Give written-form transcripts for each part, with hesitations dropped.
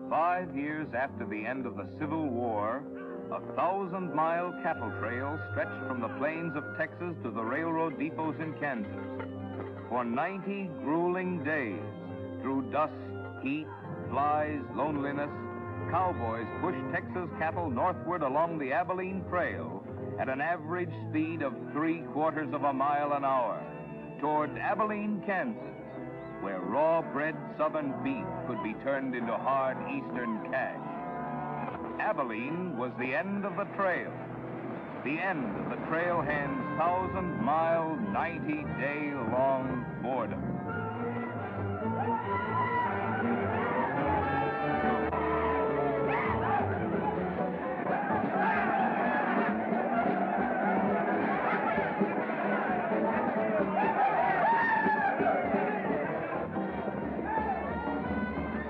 5 years after the end of the Civil War, a 1,000-mile cattle trail stretched from the plains of Texas to the railroad depots in Kansas. For 90 grueling days, through dust, heat, flies, loneliness, cowboys pushed Texas cattle northward along the Abilene Trail at an average speed of 3/4 of a mile an hour toward Abilene, Kansas, where raw-bred southern beef could be turned into hard eastern cash. Abilene was the end of the trail, the end of the trailhand's 1,000-mile, 90-day-long boredom.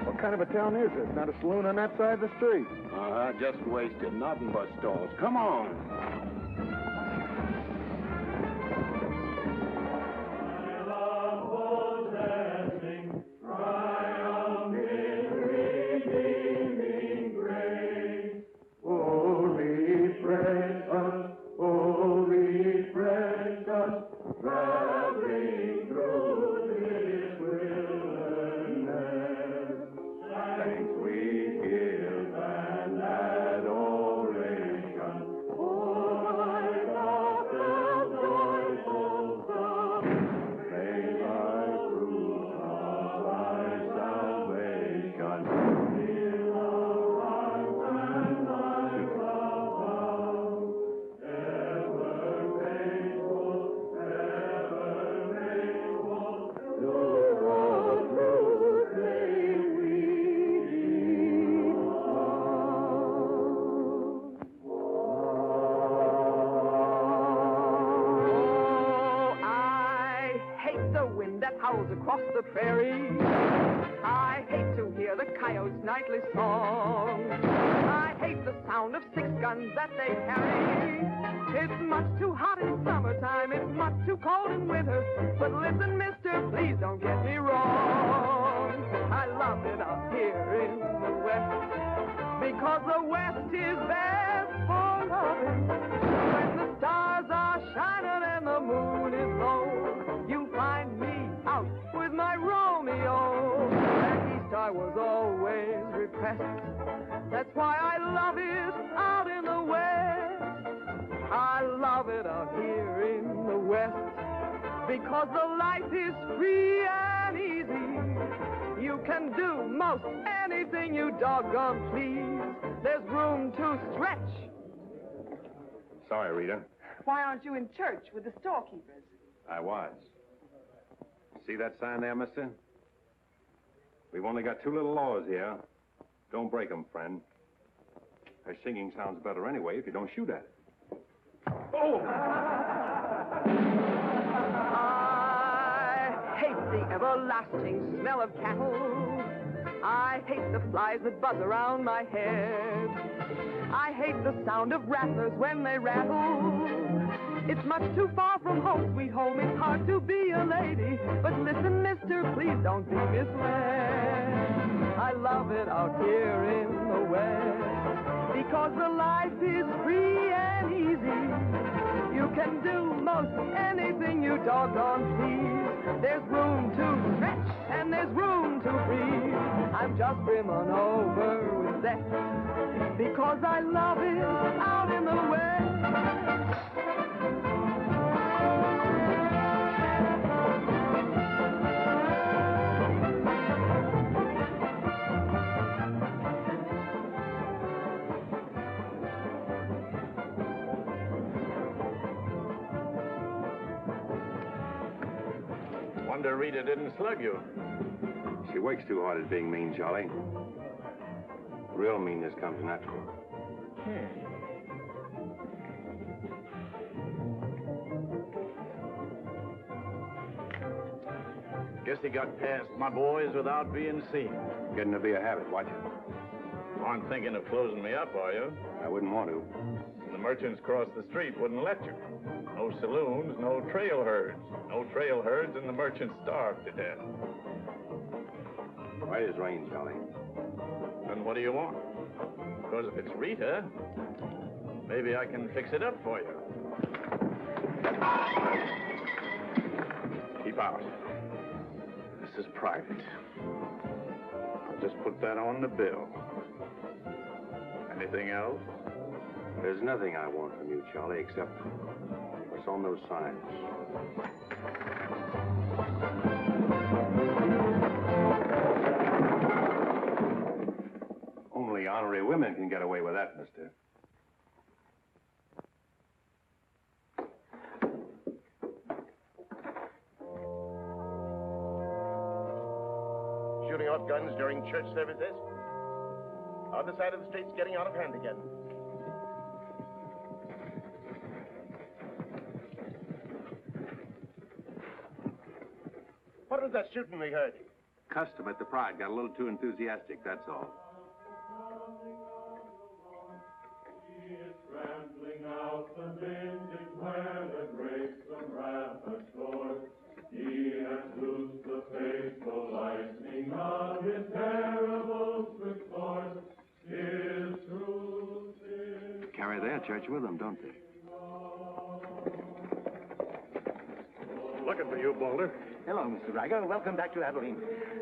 What kind of a town is this? Not a saloon on that side of the street. Just wasted. Nothing but stalls. Come on. Across the prairie, I hate to hear the coyote's nightly song. I hate the sound of 6 guns that they carry. It's much too hot in summertime, it's much too cold in winter. But listen, mister, please don't get me wrong. I love it up here in the West, because the West is best for loving. When the stars are shining and the moon is low, you find me out with my Romeo. Back east I was always repressed. That's why I love it out in the West. I love it out here in the West, because the life is free and easy. You can do most anything you doggone please. There's room to stretch. Sorry, Rita. Why aren't you in church with the storekeepers? I was. See that sign there, mister? We've only got 2 little laws here. Don't break them, friend. Her singing sounds better anyway if you don't shoot at it. Oh! I hate the everlasting smell of cattle. I hate the flies that buzz around my head. I hate the sound of rattlers when they rattle. It's much too far from home, sweet home. It's hard to be a lady. But listen, mister, please don't be misled. I love it out here in the West, because the life is free and easy. You can do most anything you doggone please. There's room to stretch and there's room to breathe. I'm just brimming over with zest, because I love it out in the West. Wonder Rita didn't slug you. She works too hard at being mean, Charlie. Real meanness comes natural. Guess he got past my boys without being seen. Getting to be a habit, watch it. Aren't thinking of closing me up, are you? I wouldn't want to. The merchants across the street wouldn't let you. No saloons, no trail herds. No trail herds, and the merchants starved to death. Right as rain, Charlie. Then what do you want? Because if it's Rita, maybe I can fix it up for you. Keep out. This is private. I'll just put that on the bill. Anything else? There's nothing I want from you, Charlie, except what's on those signs. Only honorary women can get away with that, mister. Shooting off guns during church services? Other side of the street's getting out of hand again. What was that shooting we heard? Custom at the Pride got a little too enthusiastic, that's all. Carry their church with them, don't they? Looking for you, Boulder. Hello, Mr. Riger. Welcome back to Abilene.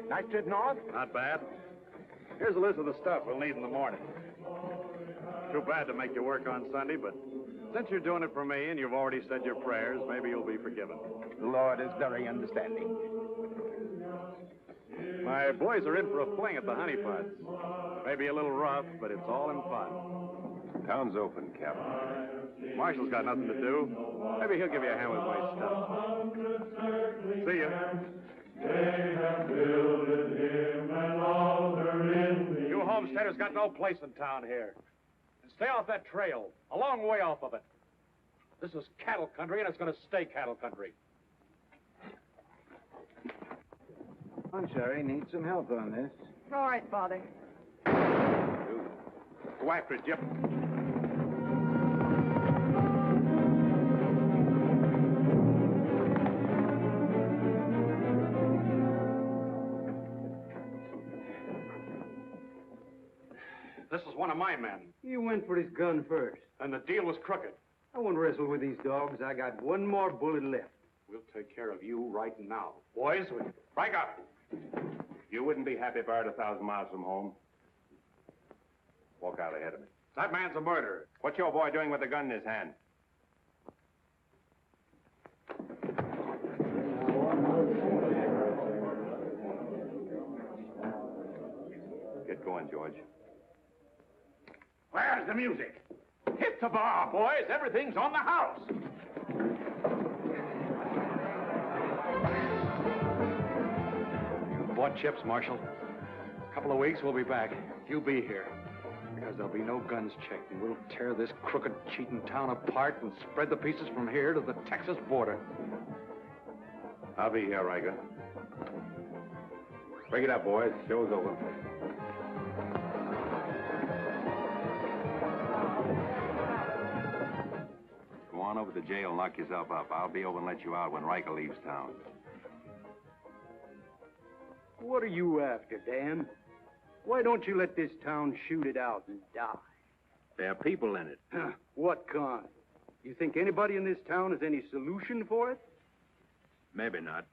Nice trip north? Not bad. Here's a list of the stuff we'll need in the morning. Too bad to make you work on Sunday, but since you're doing it for me and you've already said your prayers, maybe you'll be forgiven. The Lord is very understanding. My boys are in for a fling at the honey pots. Maybe a little rough, but it's all in fun. Town's open, Captain. Marshall's got nothing to do. Maybe he'll give you a hand with my stuff. See ya. You homesteaders got no place in town here. And stay off that trail, a long way off of it. This is cattle country, and it's going to stay cattle country. Sherry needs some help on this. All right, Father. Go after it, Jip. This is one of my men. You went for his gun first. And the deal was crooked. I won't wrestle with these dogs. I got one more bullet left. We'll take care of you right now. Boys, break up. You wouldn't be happy if I were 1,000 miles from home. Walk out ahead of me. That man's a murderer. What's your boy doing with a gun in his hand? Get going, George. Where's the music? Hit the bar, boys. Everything's on the house. You bought chips, Marshal. A couple of weeks, we'll be back. You be here. Because there'll be no guns checked, and we'll tear this crooked, cheating town apart and spread the pieces from here to the Texas border. I'll be here, Riker. Break it up, boys. Show's over. Go on over to the jail and lock yourself up. I'll be over and let you out when Riker leaves town. What are you after, Dan? Why don't you let this town shoot it out and die? There are people in it. What kind? You think anybody in this town has any solution for it? Maybe not.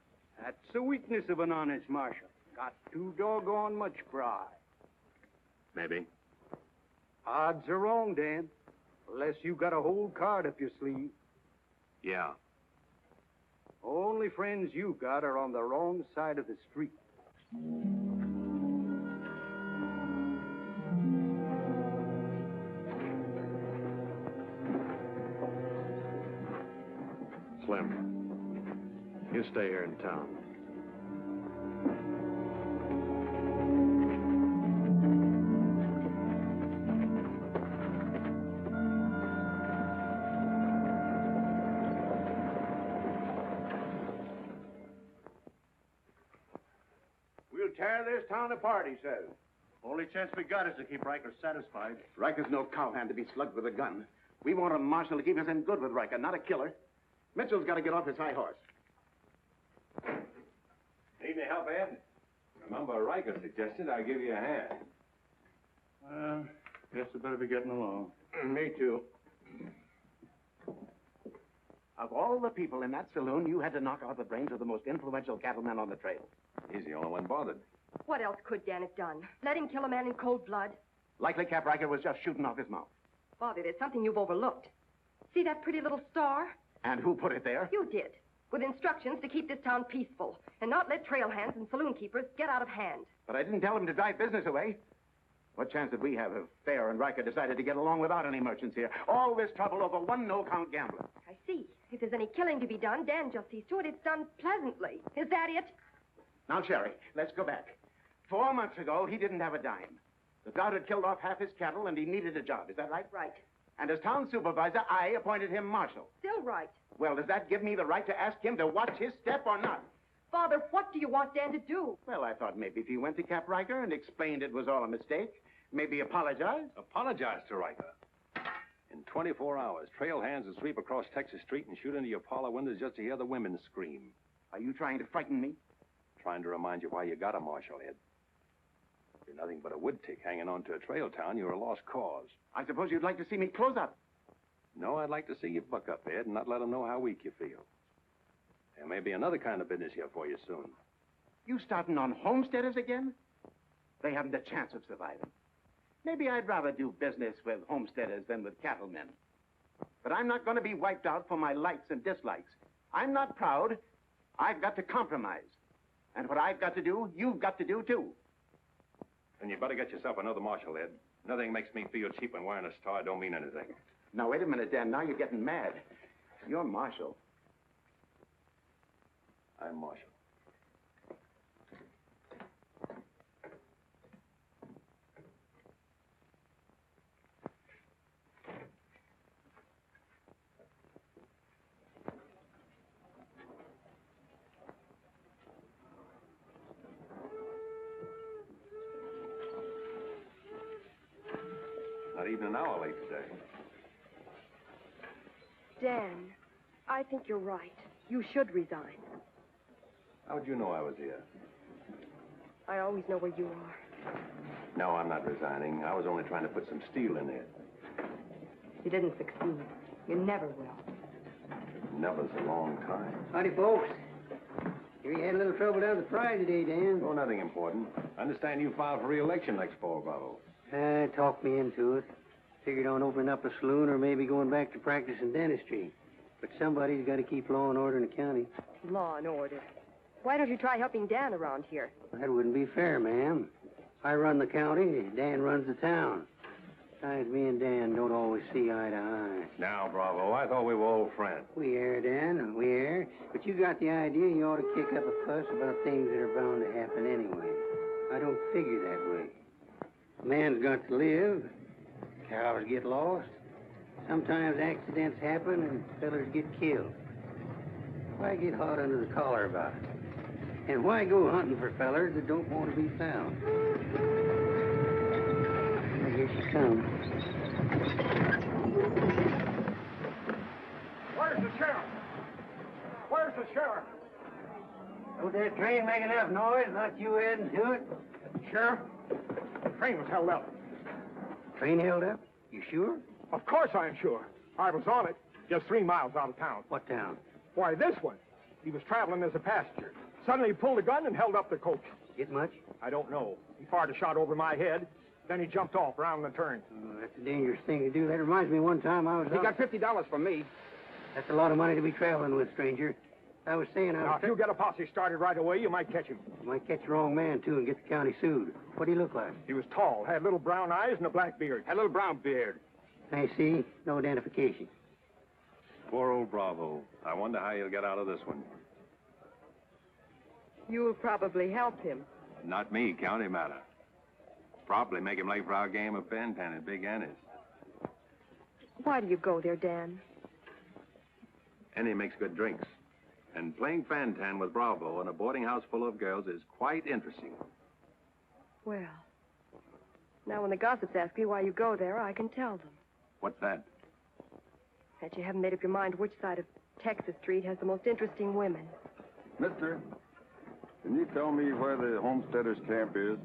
That's the weakness of an honest marshal. Got too doggone much pride. Maybe. Odds are wrong, Dan. Unless you got a whole card up your sleeve. Yeah. Only friends you got are on the wrong side of the street. Slim, you stay here in town. We'll tear this town apart, he says. Only chance we got is to keep Riker satisfied. Riker's no cowhand to be slugged with a gun. We want a marshal to keep us in good with Riker, not a killer. Mitchell's got to get off his high horse. Need any help, Ed? Remember, Riker suggested I give you a hand. Well, guess I better be getting along. Me too. Of all the people in that saloon, you had to knock out the brains of the most influential cattleman on the trail. He's the only one bothered. What else could Dan have done? Let him kill a man in cold blood? Likely Cap Riker was just shooting off his mouth. Bobby, there's something you've overlooked. See that pretty little star? And who put it there? You did. With instructions to keep this town peaceful and not let trail hands and saloon keepers get out of hand. But I didn't tell him to drive business away. What chance did we have if Fair and Riker decided to get along without any merchants here? All this trouble over one no-count gambler. I see. If there's any killing to be done, Dan just sees to it it's done pleasantly. Is that it? Now, Sherry, let's go back. 4 months ago, he didn't have a dime. The drought had killed off half his cattle, and he needed a job. Is that right? Right. And as town supervisor, I appointed him marshal. Still right. Well, does that give me the right to ask him to watch his step or not? Father, what do you want Dan to do? Well, I thought maybe if he went to Cap Riker and explained it was all a mistake, maybe apologize. Apologize to Riker. In 24 hours, trail hands will sweep across Texas Street and shoot into your parlor windows just to hear the women scream. Are you trying to frighten me? Trying to remind you why you got a marshal, Ed. If you're nothing but a wood tick hanging on to a trail town, you're a lost cause. I suppose you'd like to see me close up. No, I'd like to see you buck up, Ed, and not let them know how weak you feel. There may be another kind of business here for you soon. You starting on homesteaders again? They haven't a chance of surviving. Maybe I'd rather do business with homesteaders than with cattlemen. But I'm not going to be wiped out for my likes and dislikes. I'm not proud. I've got to compromise. And what I've got to do, you've got to do, too. And you better get yourself another marshal, Ed. Nothing makes me feel cheap when wearing a star don't mean anything. Now, wait a minute, Dan. Now you're getting mad. You're marshal. I'm marshal. Not even an hour late today. Dan, I think you're right. You should resign. How'd you know I was here? I always know where you are. No, I'm not resigning. I was only trying to put some steel in there. You didn't succeed. You never will. Never's a long time. Howdy, folks. Here you had a little trouble down at the fry today, Dan. Oh, nothing important. I understand you filed for re-election next fall, Bravo. Talked me into it. Figured on opening up a saloon or maybe going back to practice in dentistry. But somebody's got to keep law and order in the county. Law and order. Why don't you try helping Dan around here? That wouldn't be fair, ma'am. I run the county, Dan runs the town. Besides, me and Dan don't always see eye to eye. Now, Bravo, I thought we were old friends. We are, Dan, we are. But you got the idea you ought to kick up a fuss about things that are bound to happen anyway. I don't figure that way. A man's got to live. Cows get lost. Sometimes accidents happen and fellers get killed. Why get hot under the collar about it? And why go hunting for fellers that don't want to be found? Here she comes. Where's the sheriff? Where's the sheriff? Don't that train make enough noise? Not you adding to it? Sheriff, the train was held up. Train held up? You sure? Of course I'm sure. I was on it, just 3 miles out of town. What town? Why, this one. He was traveling as a passenger. Suddenly he pulled a gun and held up the coach. Get much? I don't know. He fired a shot over my head. Then he jumped off around the turn. Oh, that's a dangerous thing to do. That reminds me one time I was He out... got $50 from me. That's a lot of money to be traveling with, stranger. I was saying I Now, was... if you get a posse started right away, you might catch him. You might catch the wrong man, too, and get the county sued. What do he look like? He was tall, had little brown eyes and a black beard. Had a little brown beard. I see. No identification. Poor old Bravo. I wonder how he'll get out of this one. You'll probably help him. Not me, county matter. Probably make him late for our game of fan-tan at Big Annie's. Why do you go there, Dan? Annie makes good drinks. And playing fan-tan with Bravo in a boarding house full of girls is quite interesting. Well, now when the gossips ask me why you go there, I can tell them. What's that? That you haven't made up your mind which side of Texas Street has the most interesting women. Mister, Can you tell me where the homesteaders' camp is?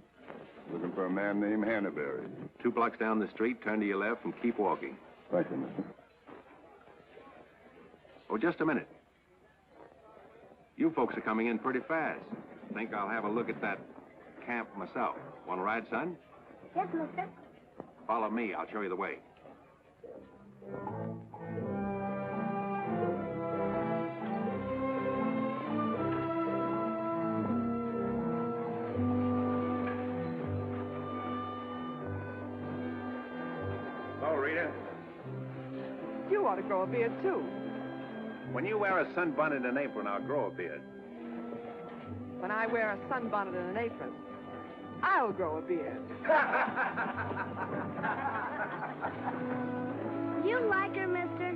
Looking for a man named Hannaberry. 2 blocks down the street, turn to your left, and keep walking. Thank you, mister. Oh, just a minute. You folks are coming in pretty fast. Think I'll have a look at that camp myself. Want to ride, son? Yes, mister. Follow me. I'll show you the way. Hello, Rita. You ought to grow a beard, too. When you wear a sunbonnet and an apron, I'll grow a beard. When I wear a sunbonnet and an apron, I'll grow a beard. You like her, mister?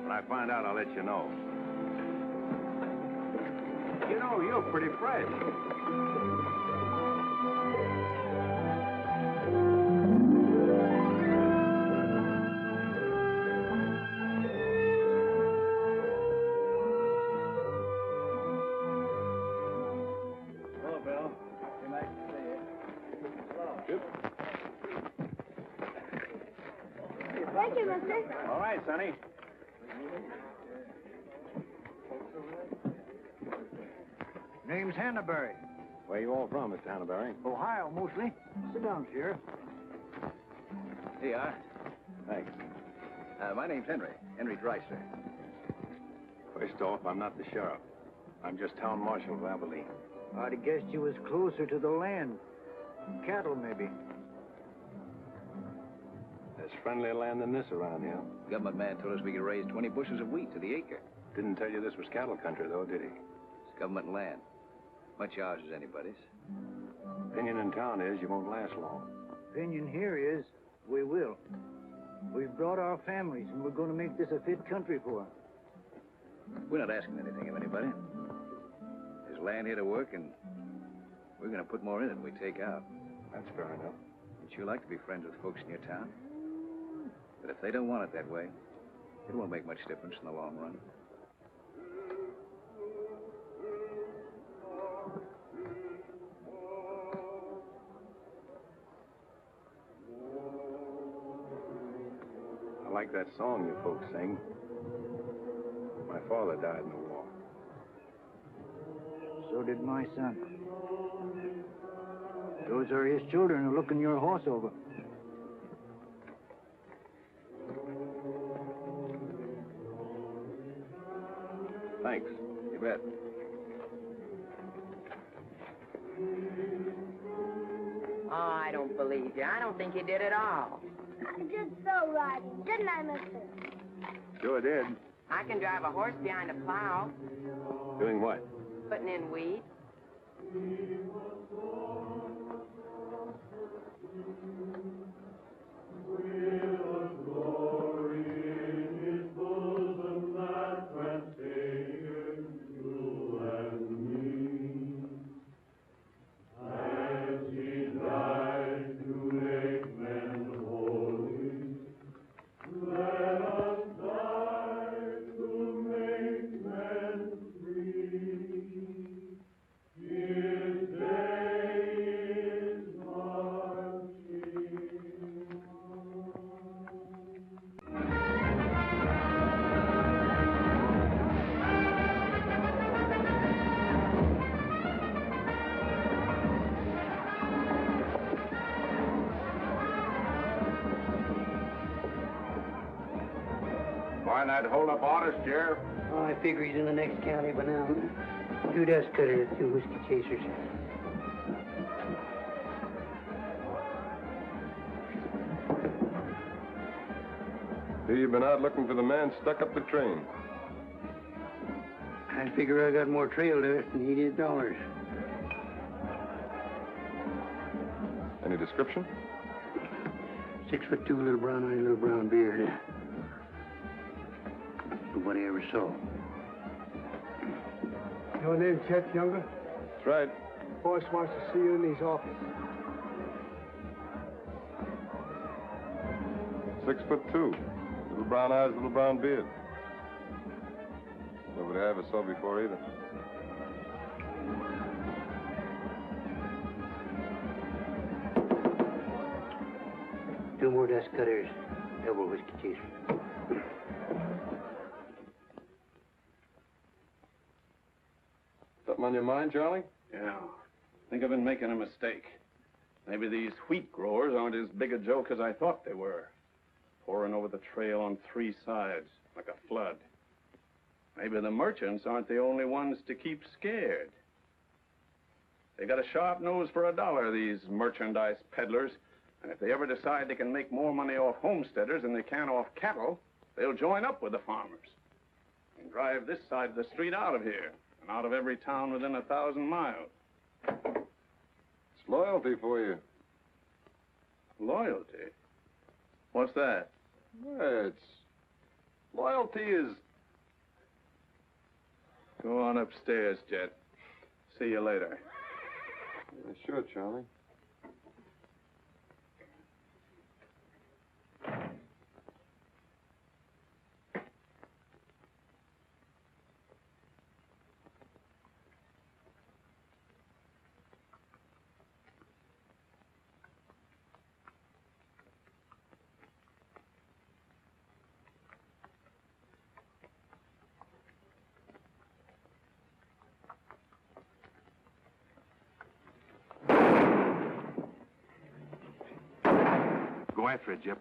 When I find out, I'll let you know. You know, you're pretty fresh. Hello, Bill. Be nice to see you. Hello. Thank you, mister. All right, Sonny. Name's Hannaberry. Where you all from, Mr. Hannaberry? Ohio, mostly. Sit down, Sheriff. Here you are. Thanks. My name's Henry. Henry Dreiser. First off, I'm not the sheriff. I'm just town marshal of Abilene. I'd have guessed you was closer to the land. Cattle, maybe. There's friendlier land than this around here. Government man told us we could raise 20 bushels of wheat to the acre. Didn't tell you this was cattle country, though, did he? It's government land. Much ours as anybody's. Opinion in town is you won't last long. Opinion here is we will. We've brought our families, and we're going to make this a fit country for them. We're not asking anything of anybody. There's land here to work, and we're going to put more in it than we take out. That's fair enough. You'd sure like to be friends with folks in your town. But if they don't want it that way, it won't make much difference in the long run. I like that song you folks sing. My father died in the war. So did my son. Those are his children who are looking your horse over. Thanks. You bet. Oh, I don't believe you. I don't think you did at all. I did so right, didn't I, mister? Sure did. I can drive a horse behind a plow, Doing what? putting in wheat. Why not hold up orders, Sheriff? Oh, I figure he's in the next county by now. 2 dust cutters, 2 whiskey chasers. See, you've been out looking for the man stuck up the train. I figure I got more trail dust than he did dollars. Any description? 6'2", little brown eyes, little brown beard. Nobody ever saw. Your name Chet Younger? That's right. Boss wants to see you in his office. 6'2", little brown eyes, little brown beard. Nobody I ever saw before either. 2 more dust cutters, double whiskey chaser. Something on your mind, Charlie? Yeah. I think I've been making a mistake. Maybe these wheat growers aren't as big a joke as I thought they were. Pouring over the trail on 3 sides, like a flood. Maybe the merchants aren't the only ones to keep scared. They got a sharp nose for $1, these merchandise peddlers. And if they ever decide they can make more money off homesteaders than they can off cattle, they'll join up with the farmers and drive this side of the street out of here and out of every town within 1,000 miles. It's loyalty for you. Loyalty? What's that? Well, loyalty is... Go on upstairs, Jet. See you later. Yeah, sure, Charlie. Go after it, Jip.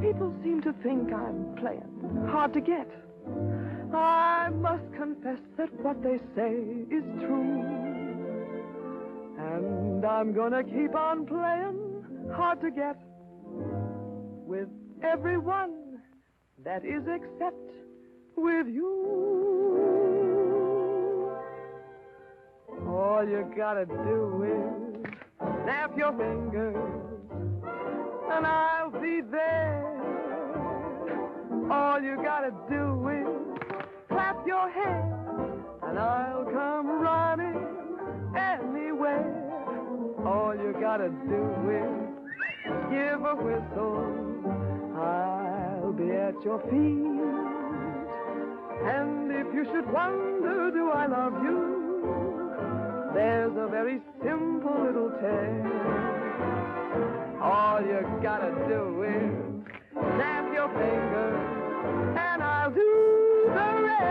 People seem to think I'm playing hard to get. I must confess that what they say is true. And I'm gonna keep on playing hard to get with everyone that is except with you. All you gotta do is snap your fingers and I'll be there. All you gotta do is clap your hands and I'll come running anywhere. All you gotta do is give a whistle. I'll be at your feet. And if you should wonder, do I love you? There's a very simple little tale. All you gotta do is snap your fingers, and I'll do the rest.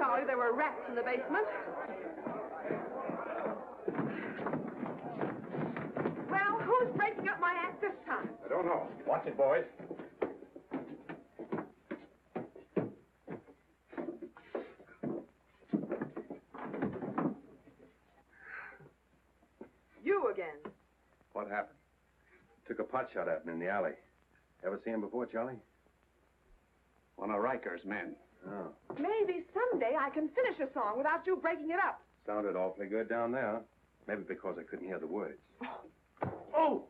Charlie, there were rats in the basement. Well, who's breaking up my act this time? I don't know. Watch it, boys. You again. What happened? Took a pot shot at him in the alley. Ever see him before, Charlie? One of Riker's men. Oh. Maybe someday I can finish a song without you breaking it up. Sounded awfully good down there. Maybe because I couldn't hear the words. Oh!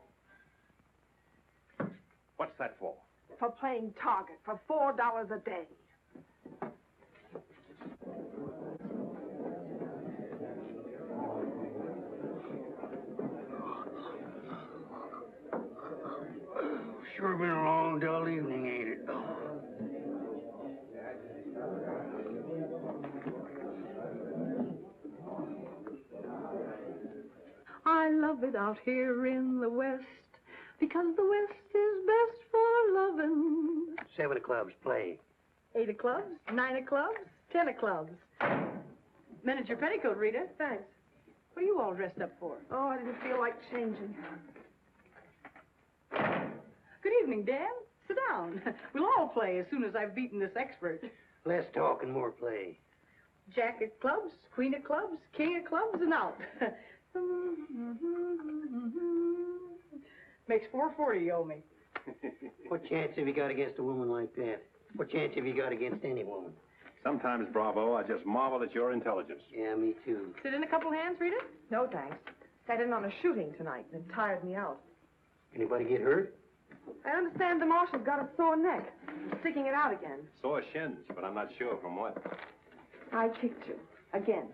What's that for? For playing target for $4 a day. Sure been a long, dull evening, ain't it? I love it out here in the West, because the West is best for loving. 7 of clubs, play. 8 of clubs, 9 of clubs, 10 of clubs. Miniature petticoat, Rita. Thanks. What are you all dressed up for? Oh, I didn't feel like changing. Good evening, Dan. Sit down. We'll all play as soon as I've beaten this expert. Less talk and more play. Jack of clubs, queen of clubs, king of clubs, and out. Makes $4.40 you owe me. What chance have you got against a woman like that? What chance have you got against any woman? Sometimes, Bravo, I just marvel at your intelligence. Yeah, me too. Sit in a couple hands, Rita? No, thanks. Sat in on a shooting tonight, and it tired me out. Anybody get hurt? I understand the marshal's got a sore neck. He's sticking it out again. Sore shins, but I'm not sure from what. I kicked you. Again.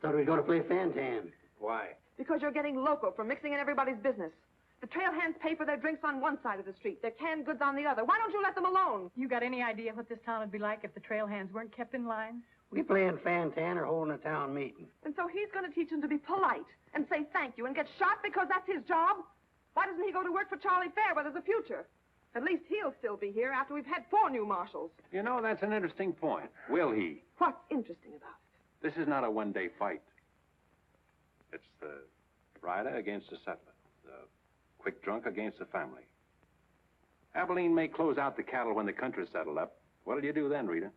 Thought we were going to play Fantan. Why? Because you're getting loco for mixing in everybody's business. The trail hands pay for their drinks on one side of the street, their canned goods on the other. Why don't you let them alone? You got any idea what this town would be like if the trail hands weren't kept in line? We playing Fantan or holding a town meeting. And so he's going to teach them to be polite and say thank you and get shot because that's his job? Why doesn't he go to work for Charlie Fair where there's a future? At least he'll still be here after we've had 4 new marshals. You know, that's an interesting point. Will he? What's interesting about it? This is not a one-day fight. It's the rider against the settler. The quick drunk against the family. Abilene may close out the cattle when the country's settled up. What'll you do then, Rita?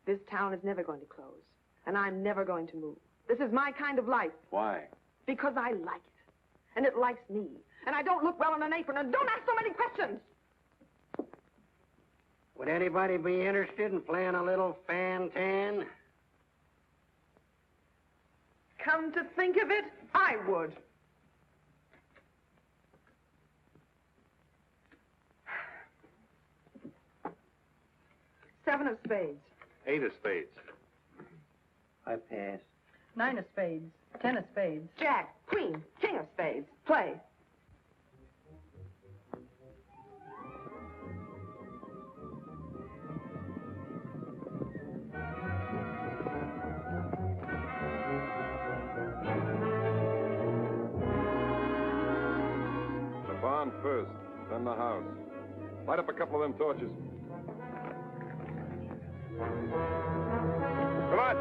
This town is never going to close, and I'm never going to move. This is my kind of life. Why? Because I like it, and it likes me. And I don't look well in an apron, and don't ask so many questions. Would anybody be interested in playing a little Fantan? Come to think of it, I would. Seven of spades. 8 of spades. I pass. 9 of spades, 10 of spades. Jack, queen, king of spades. Play. The barn first, then the house. Light up a couple of them torches. Come on.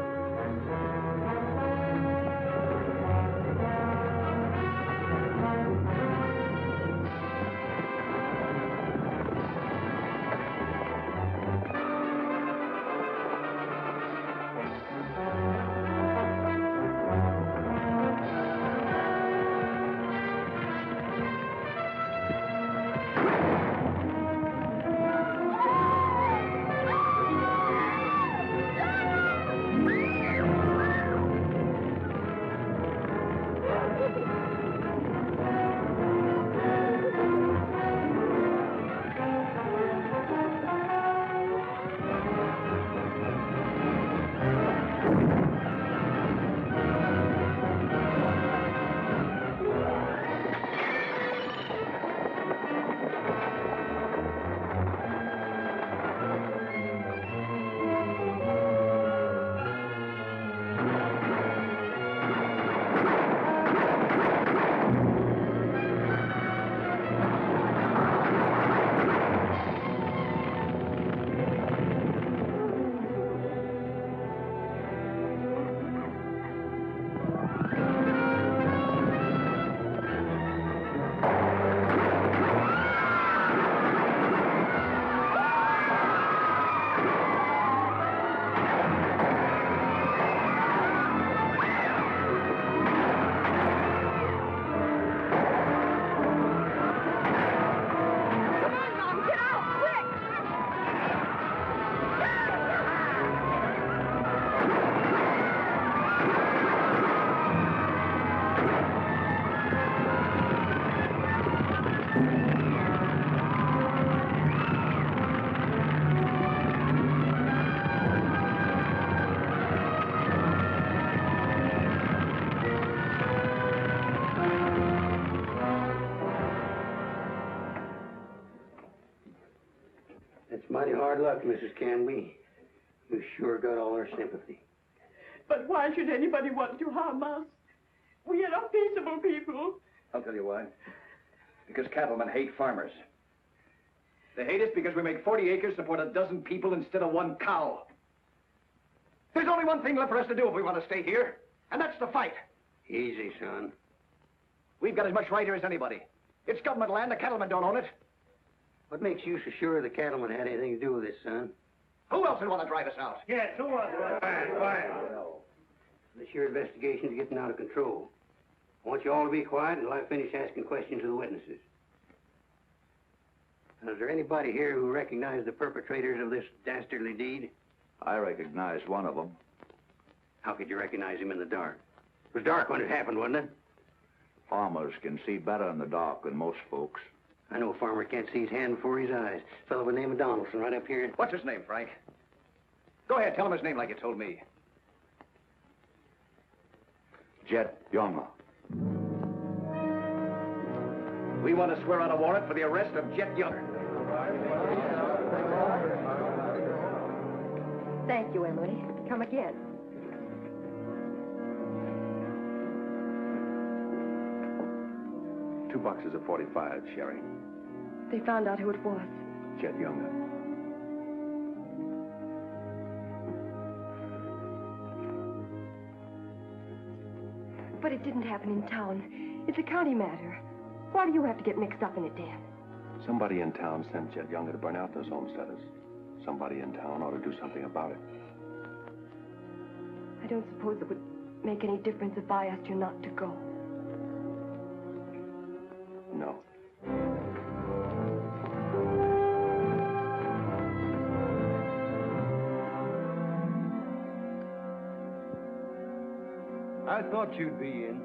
luck, Mrs. Canby. You sure got all our sympathy. But why should anybody want to harm us? We are peaceable people. I'll tell you why. Because cattlemen hate farmers. They hate us because we make 40 acres support a dozen people instead of one cow. There's only one thing left for us to do if we want to stay here, and that's to fight. Easy, son. We've got as much right here as anybody. It's government land. The cattlemen don't own it. What makes you so sure the cattlemen had anything to do with this, son? Who else would want to drive us out? Yes, who was it? Quiet. This here investigation's getting out of control. I want you all to be quiet until I finish asking questions of the witnesses. Now, is there anybody here who recognized the perpetrators of this dastardly deed? I recognize one of them. How could you recognize him in the dark? It was dark when it happened, wasn't it? Farmers can see better in the dark than most folks. I know a farmer can't see his hand before his eyes. A fellow by the name of Donaldson right up here. What's his name, Frank? Go ahead, tell him his name like you told me. Jet Younger. We want to swear out a warrant for the arrest of Jet Younger. Thank you, Emily. Come again. Two boxes of 45, Sherry. They found out who it was. Jet Younger. But it didn't happen in town. It's a county matter. Why do you have to get mixed up in it, Dan? Somebody in town sent Jet Younger to burn out those homesteaders. Somebody in town ought to do something about it. I don't suppose it would make any difference if I asked you not to go. No. I thought you'd be in.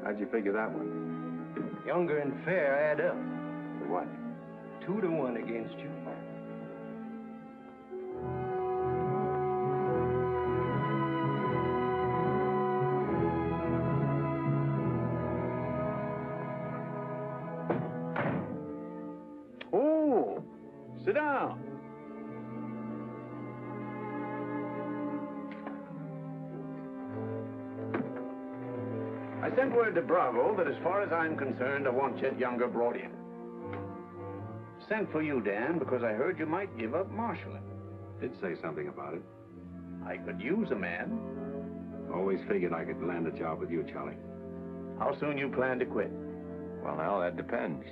How'd you figure that one? Younger and Fair add up. What? 2 to 1 against you. Oh, sit down. I sent word to Bravo that as far as I'm concerned, I want Jet Younger brought in. Sent for you, Dan, because I heard you might give up marshaling. Did say something about it. I could use a man. Always figured I could land a job with you, Charlie. How soon you plan to quit? Well, now, that depends.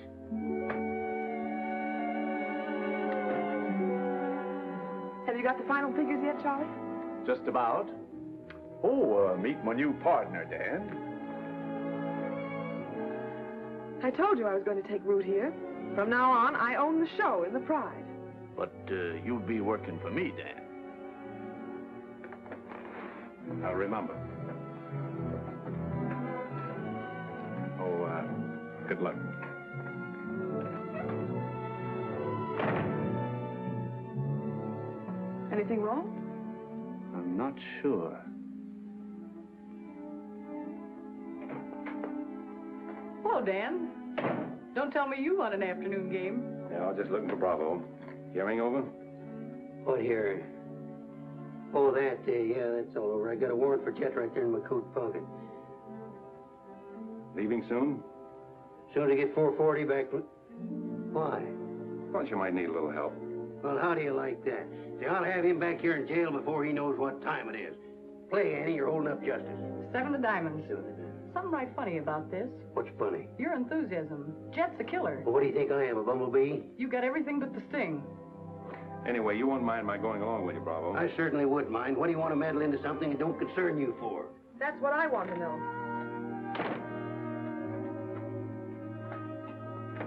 Have you got the final figures yet, Charlie? Just about. Oh, meet my new partner, Dan. I told you I was going to take root here. From now on, I own the show in the Pride. But you'll be working for me, Dan. Now, remember. Oh, good luck. Anything wrong? I'm not sure. Hello, Dan. Don't tell me you won an afternoon game. Yeah, I was just looking for Bravo. Hearing over? What here? Oh, that, yeah, that's all over. I got a warrant for Jet right there in my coat pocket. Leaving soon? Soon as I get 440 back. Why? Thought you might need a little help. Well, how do you like that? See, I'll have him back here in jail before he knows what time it is. Play, Annie, you're holding up justice. 7 of diamonds. Something right funny about this. What's funny? Your enthusiasm. Jet's a killer. Well, what do you think I am, a bumblebee? You got everything but the sting. Anyway, you won't mind my going along with you, Bravo. I certainly would mind. What do you want to meddle into something that don't concern you for? That's what I want to know.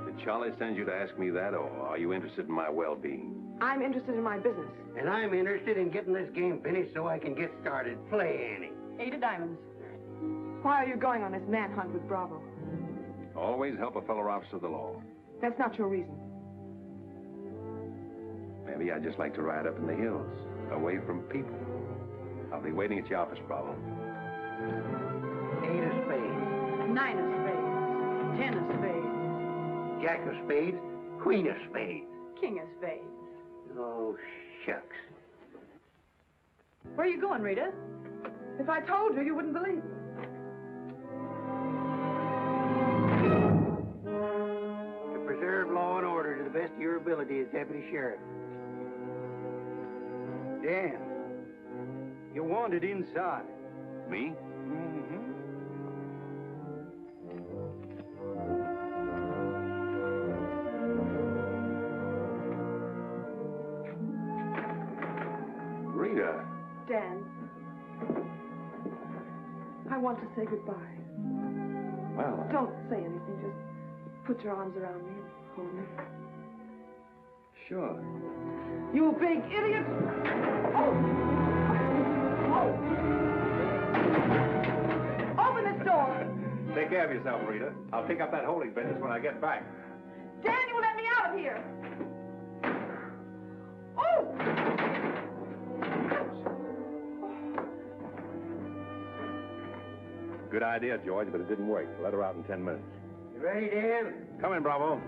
Did Charlie send you to ask me that, or are you interested in my well-being? I'm interested in my business. And I'm interested in getting this game finished so I can get started. Play, Annie. 8 of diamonds. Why are you going on this manhunt with Bravo? Always help a fellow officer of the law. That's not your reason. Maybe I'd just like to ride up in the hills, away from people. I'll be waiting at your office, Bravo. 8 of spades. 9 of spades. 10 of spades. Jack of spades. Queen of spades. King of spades. Oh, shucks. Where are you going, Rita? If I told you, you wouldn't believe me. To preserve law and order to the best of your ability as deputy sheriff. Dan, you're wanted inside. Me? Rita. Dan, I want to say goodbye. Well, Don't say anything. Just put your arms around me and hold me. sure. You big idiot! Oh! Open this door! Take care of yourself, Rita. I'll pick up that holding business when I get back. Dan, you let me out of here! Oh! Good idea, George, but it didn't work. Let her out in 10 minutes. You ready, Dan? Come in, Bravo.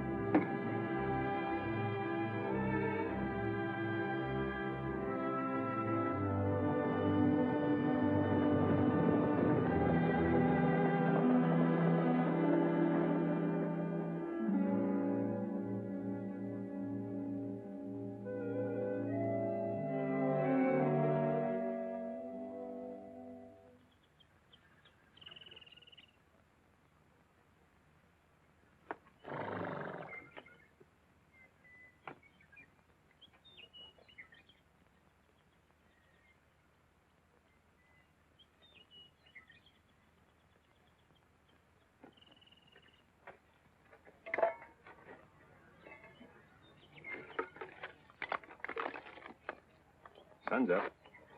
Sun's up.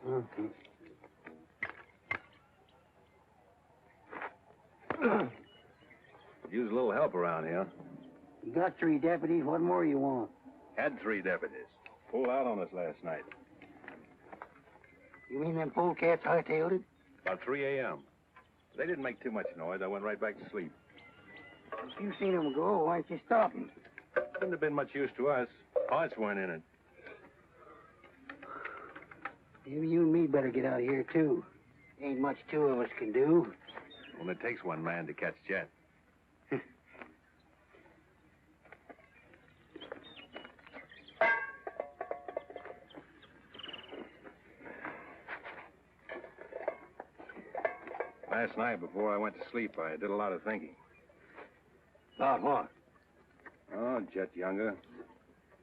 Okay. Use a little help around here. You got 3 deputies. What more you want? Had 3 deputies. Pulled out on us last night. You mean them polecats hightailed it? About 3 a.m. They didn't make too much noise. I went right back to sleep. If you seen them go, why didn't you stop them? Wouldn't have been much use to us. Parts weren't in it. Maybe you and me better get out of here, too. Ain't much 2 of us can do. Only takes one man to catch Jet. Last night, before I went to sleep, I did a lot of thinking. About what? Oh, Jet Younger.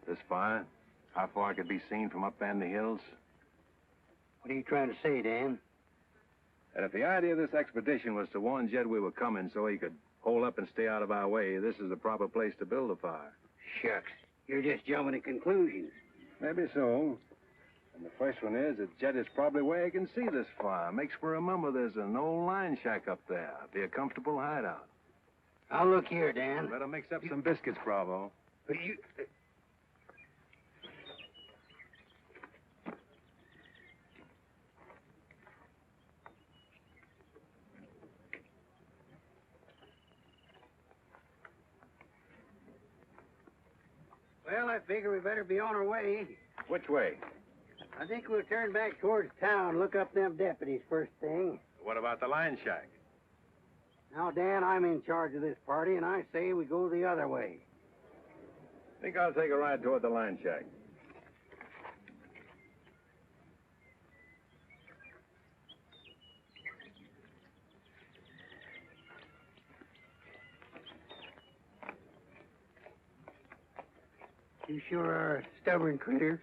This fire. How far it could be seen from up in the hills. What are you trying to say, Dan? And if the idea of this expedition was to warn Jed we were coming so he could hole up and stay out of our way, this is the proper place to build a fire. Shucks. You're just jumping to conclusions. Maybe so. And the first one is that Jed is probably where he can see this fire. Makes for remember there's an old line shack up there. Be a comfortable hideout. Now, look here, Dan. Better mix up some biscuits, Bravo. But you... Well, I figure we better be on our way. Which way? I think we'll turn back towards town, look up them deputies first thing. What about the line shack? Now, Dan, I'm in charge of this party, and I say we go the other way. Think I'll take a ride toward the line shack. You sure are a stubborn critter.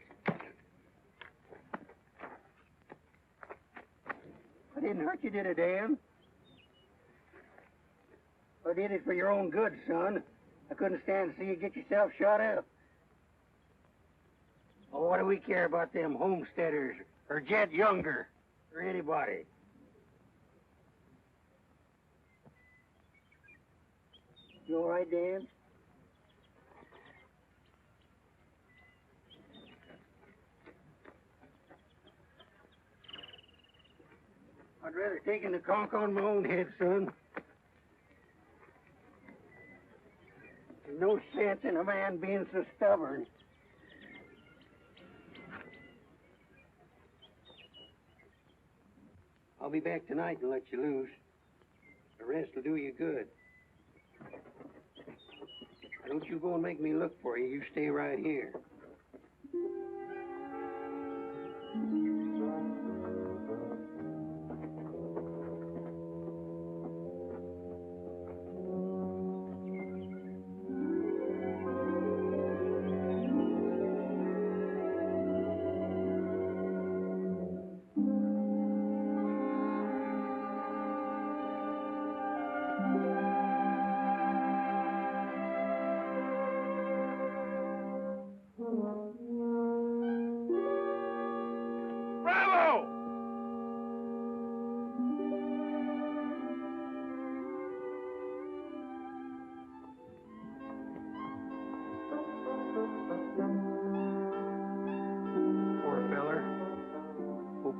I didn't hurt you, did I, Dan? I did it for your own good, son. I couldn't stand to see you get yourself shot up. Oh, what do we care about them homesteaders or Jed Younger or anybody? You all right, Dan? I'd rather take the conk on my own head, son. There's no sense in a man being so stubborn. I'll be back tonight and let you loose. The rest will do you good. Don't you go and make me look for you. You stay right here.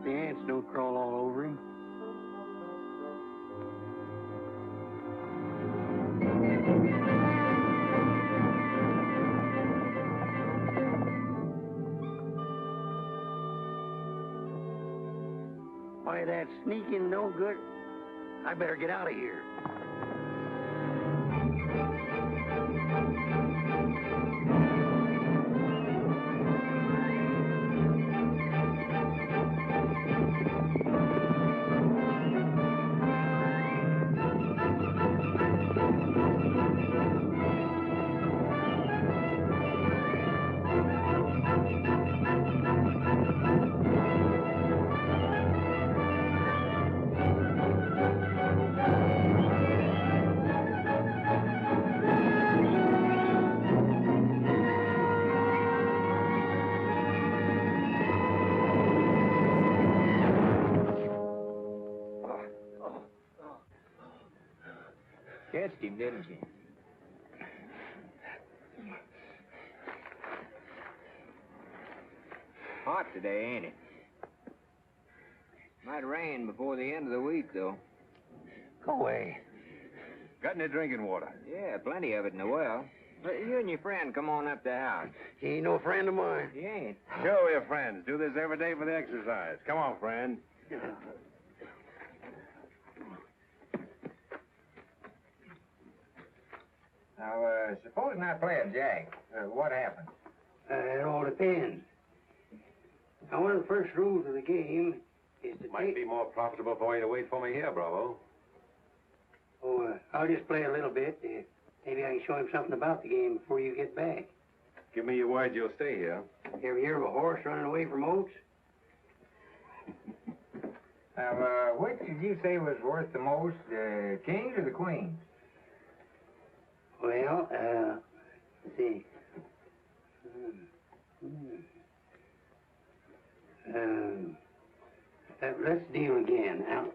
The ants don't crawl all over him. Why, that sneaking no good. I better get out of here. Catched him, didn't you? Hot today, ain't it? Might rain before the end of the week, though. Go away. Got any drinking water? Yeah, plenty of it in the well. But you and your friend come on up to the house. He ain't no friend of mine. He ain't. Sure, we're friends. Do this every day for the exercise. Come on, friend. Now, supposing I play a jack, what happens? It all depends. Now, one of the first rules of the game is to Might be more profitable for you to wait for me here, Bravo. Oh, I'll just play a little bit. Maybe I can show him something about the game before you get back. Give me your word you'll stay here. You ever hear of a horse running away from oats? Now, which did you say was worth the most, the kings or the queens? Well, let's see. Let's deal again. Now,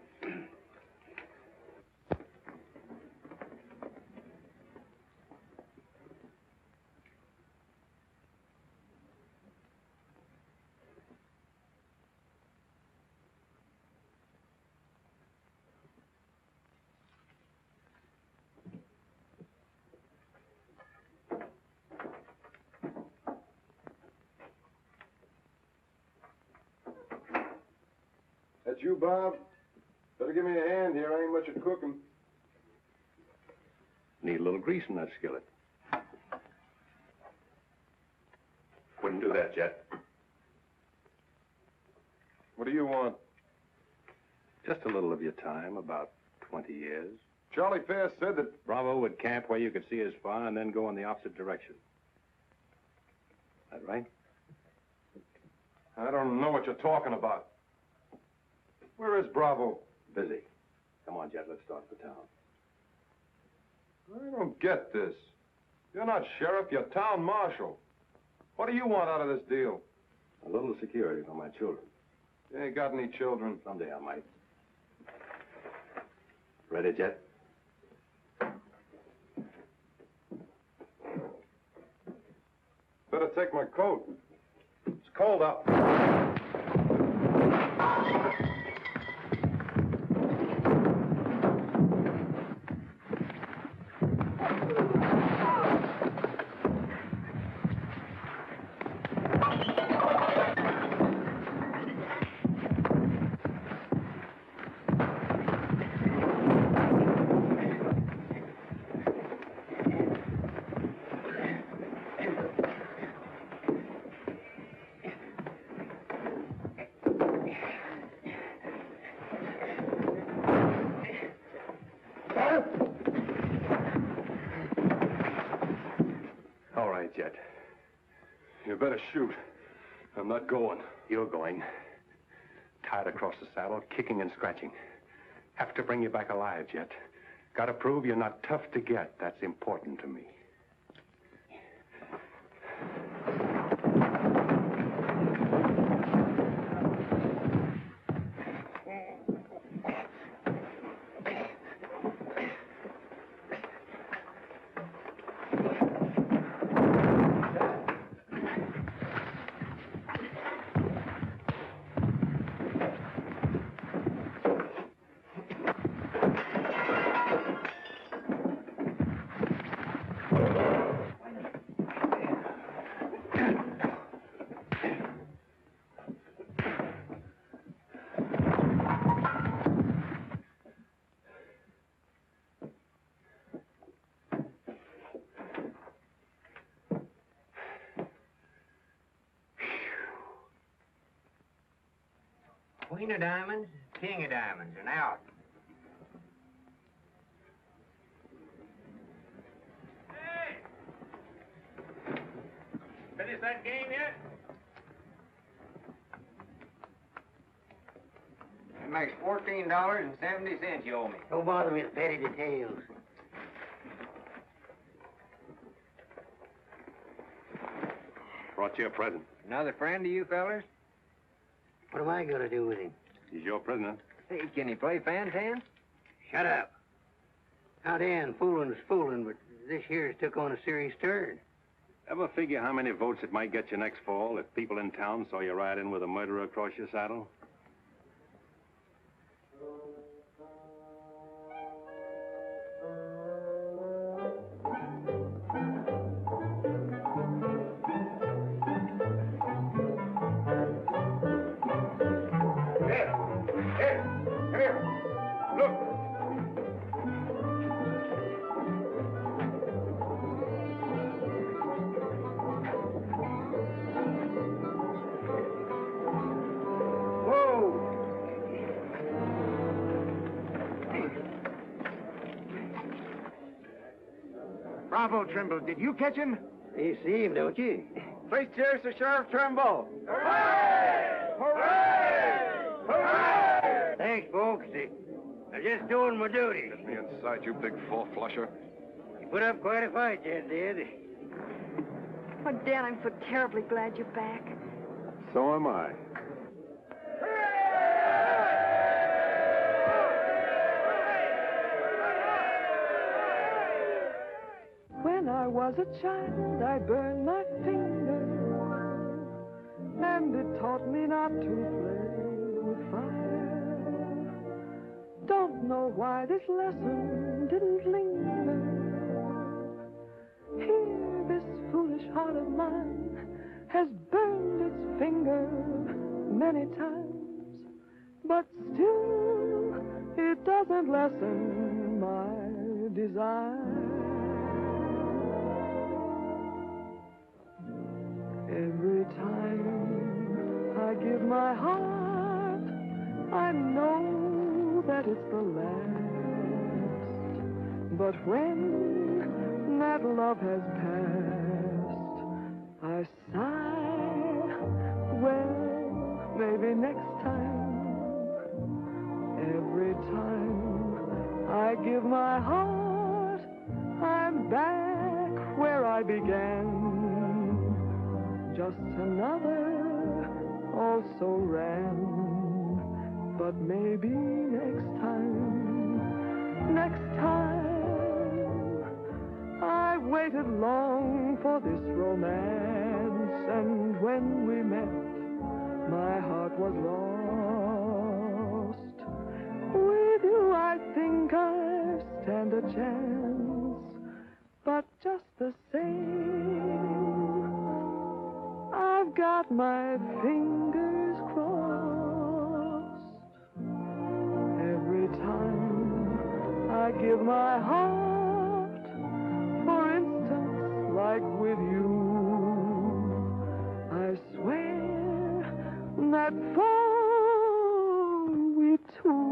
That's you, Bob? Better give me a hand here. I ain't much at cooking. Need a little grease in that skillet. Wouldn't do that, Jet. What do you want? Just a little of your time, about 20 years. Charlie Fair said that... Bravo would camp where you could see as far and then go in the opposite direction. That right? I don't know what you're talking about. Where is Bravo? Busy. Come on, Jet, let's start the town. I don't get this. You're not sheriff, you're town marshal. What do you want out of this deal? A little security for my children. You ain't got any children. Someday I might. Ready, Jet? Better take my coat. It's cold out. yet. You better shoot. I'm not going. You're going. Tied across the saddle, kicking and scratching. Have to bring you back alive, Jet. Gotta prove you're not tough to get. That's important to me. Queen of diamonds, king of diamonds, and out. Hey! Finish that game yet? That makes $14.70 you owe me. Don't bother me with petty details. Brought you a present. Another friend of you fellers? What am I going to do with him? He's your prisoner. Hey, can he play fan-tan? Shut up. Now, Dan, fooling's fooling, but this here's took on a serious turn. Ever figure how many votes it might get you next fall if people in town saw you ride in with a murderer across your saddle? Bravo, Trimble. Did you catch him? You see him, don't you? Please cheers to Sheriff Trimble. Hooray! Hooray! Hooray! Thanks, folks. I'm just doing my duty. Get me inside, you big four-flusher. You put up quite a fight, Jet did. Oh, Dan, I'm so terribly glad you're back. So am I. When I was a child, I burned my finger, and it taught me not to play with fire. Don't know why this lesson didn't linger. Here, this foolish heart of mine has burned its finger many times, but still, it doesn't lessen my desire. Every time I give my heart, I know that it's the last. But when that love has passed, I sigh, well, maybe next time. Every time I give my heart, I'm back where I began. Just another also ran, but maybe next time, I waited long for this romance, and when we met, my heart was lost. With you, I think I stand a chance, but just the same, I've got my fingers crossed. Every time I give my heart, for instance, like with you, I swear that for we two,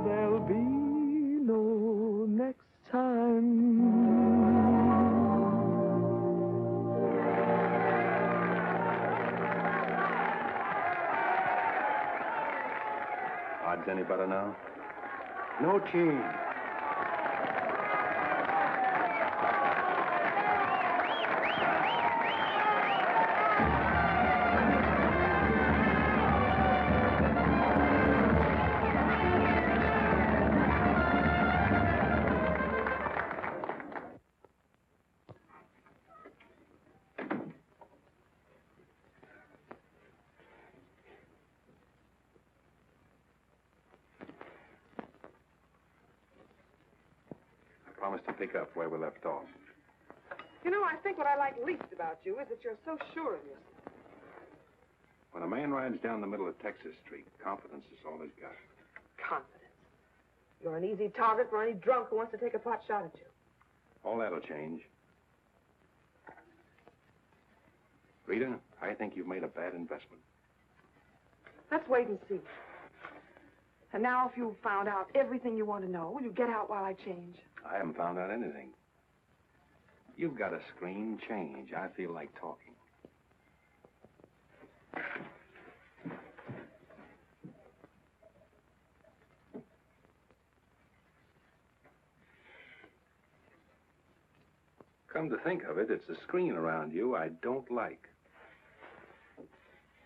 there'll be no next time. Odds any better now? No change. Promise to pick up where we left off. You know, I think what I like least about you is that you're so sure of yourself. When a man rides down the middle of Texas Street, confidence is all he's got. Confidence. You're an easy target for any drunk who wants to take a pot shot at you. All that'll change. Rita, I think you've made a bad investment. Let's wait and see. And now, if you've found out everything you want to know, will you get out while I change? I haven't found out anything. You've got a screen change. I feel like talking. Come to think of it, it's the screen around you I don't like.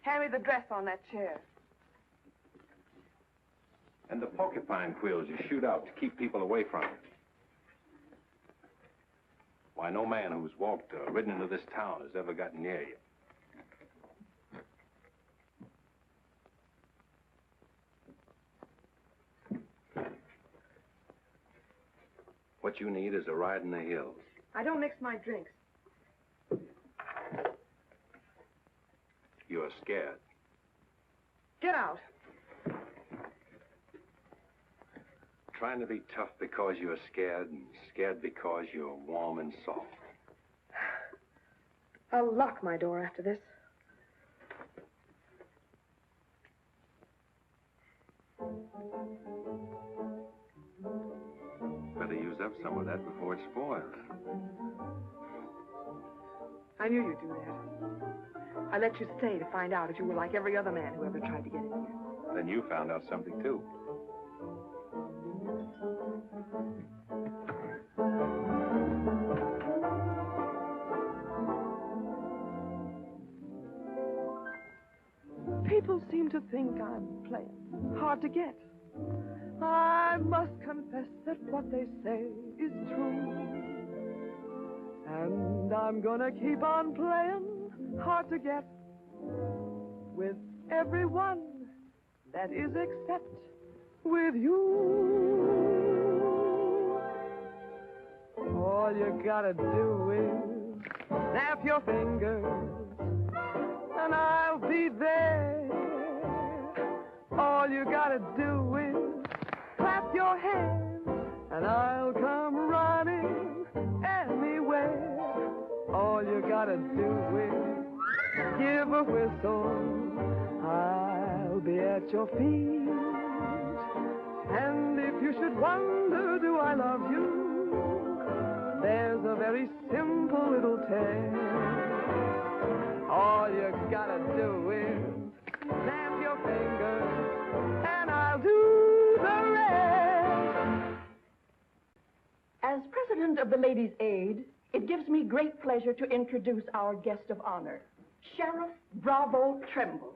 Hand me the dress on that chair. And the porcupine quills you shoot out to keep people away from you. Why, no man who's walked or ridden into this town has ever gotten near you. What you need is a ride in the hills. I don't mix my drinks. You're scared. Get out. Trying to be tough because you're scared, and scared because you're warm and soft. I'll lock my door after this. Better use up some of that before it spoils. I knew you'd do that. I let you stay to find out if you were like every other man who ever tried to get in here. Then you found out something, too. People seem to think I'm playing hard to get. I must confess that what they say is true. And I'm gonna keep on playing hard to get with everyone, that is except with you. All you gotta do is snap your fingers and I'll be there. All you gotta do is clap your hands and I'll come running anywhere. All you gotta do is give a whistle. I'll be at your feet. And if you should wonder, do I love you? There's a very simple little tale. All you gotta do is snap your fingers, and I'll do the rest. As president of the Ladies' Aid, it gives me great pleasure to introduce our guest of honor, Sheriff Bravo Trimble.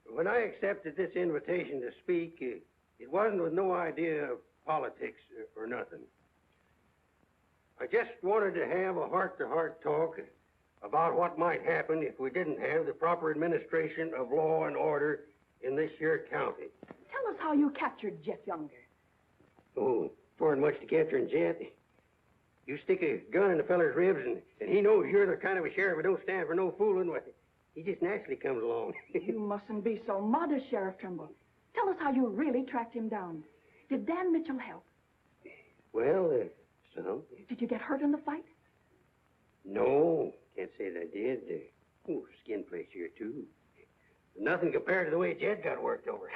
When I accepted this invitation to speak, it wasn't with no idea of politics or nothing. I just wanted to have a heart-to-heart talk about what might happen if we didn't have the proper administration of law and order in this here county. Tell us how you captured Jeff Younger. Oh, foreign much to capturing Jet. You stick a gun in the feller's ribs and he knows you're the kind of a sheriff who don't stand for no fooling. Well, he just naturally comes along. You mustn't be so modest, Sheriff Trimble. Tell us how you really tracked him down. Did Dan Mitchell help? Well, some. Did you get hurt in the fight? No, can't say that I did. Skin place here, too. Nothing compared to the way Jed got worked over.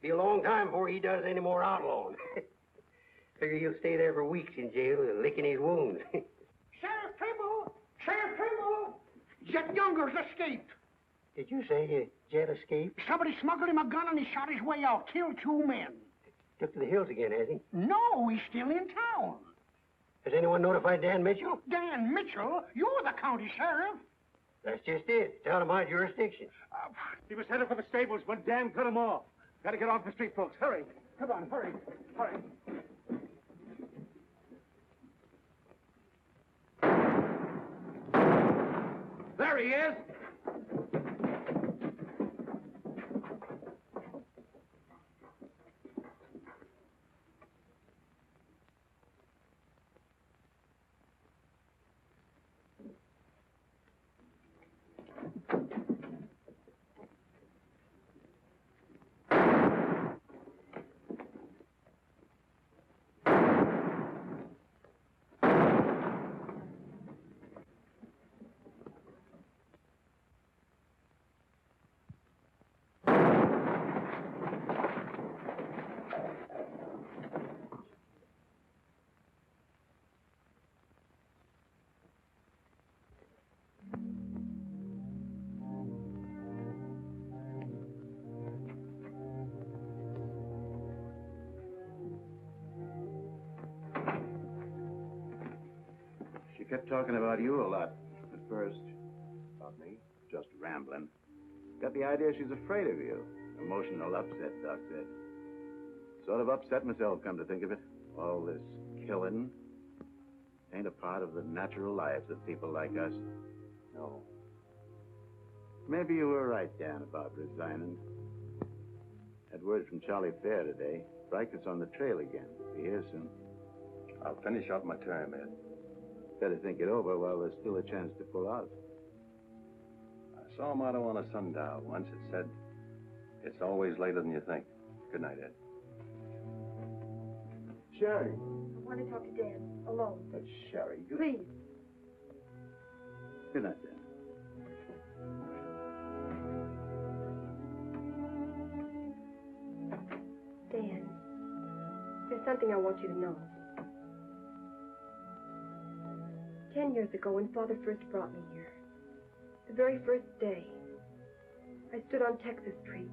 Be a long time before he does any more outlawing. Figure he'll stay there for weeks in jail, licking his wounds. Sheriff Trimble, Jet Younger's escaped. Did you say Jet escaped? Somebody smuggled him a gun and he shot his way out, killed 2 men. Took to the hills again, has he? No, he's still in town. Has anyone notified Dan Mitchell? Dan Mitchell? You're the county sheriff. That's just it. It's out of my jurisdiction. He was headed for the stables when Dan cut him off. Gotta get off the street, folks. Hurry. Come on, hurry. Hurry. There he is. She kept talking about you a lot at first. About me? Just rambling. Got the idea she's afraid of you. Emotional upset, Doc said. Sort of upset myself, come to think of it. All this killing ain't a part of the natural lives of people like us. No. Maybe you were right, Dan, about resigning. Had word from Charlie Fair today. Bryker's on the trail again. Be here soon. I'll finish out my term, Ed. Better think it over while there's still a chance to pull out. I saw a motto on a sundial once. It said, "It's always later than you think." Good night, Ed. Sherry. I want to talk to Dan, alone. That's Sherry. Please. Good night, Dan. Dan, there's something I want you to know. 10 years ago, when Father first brought me here, the very first day, I stood on Texas Street.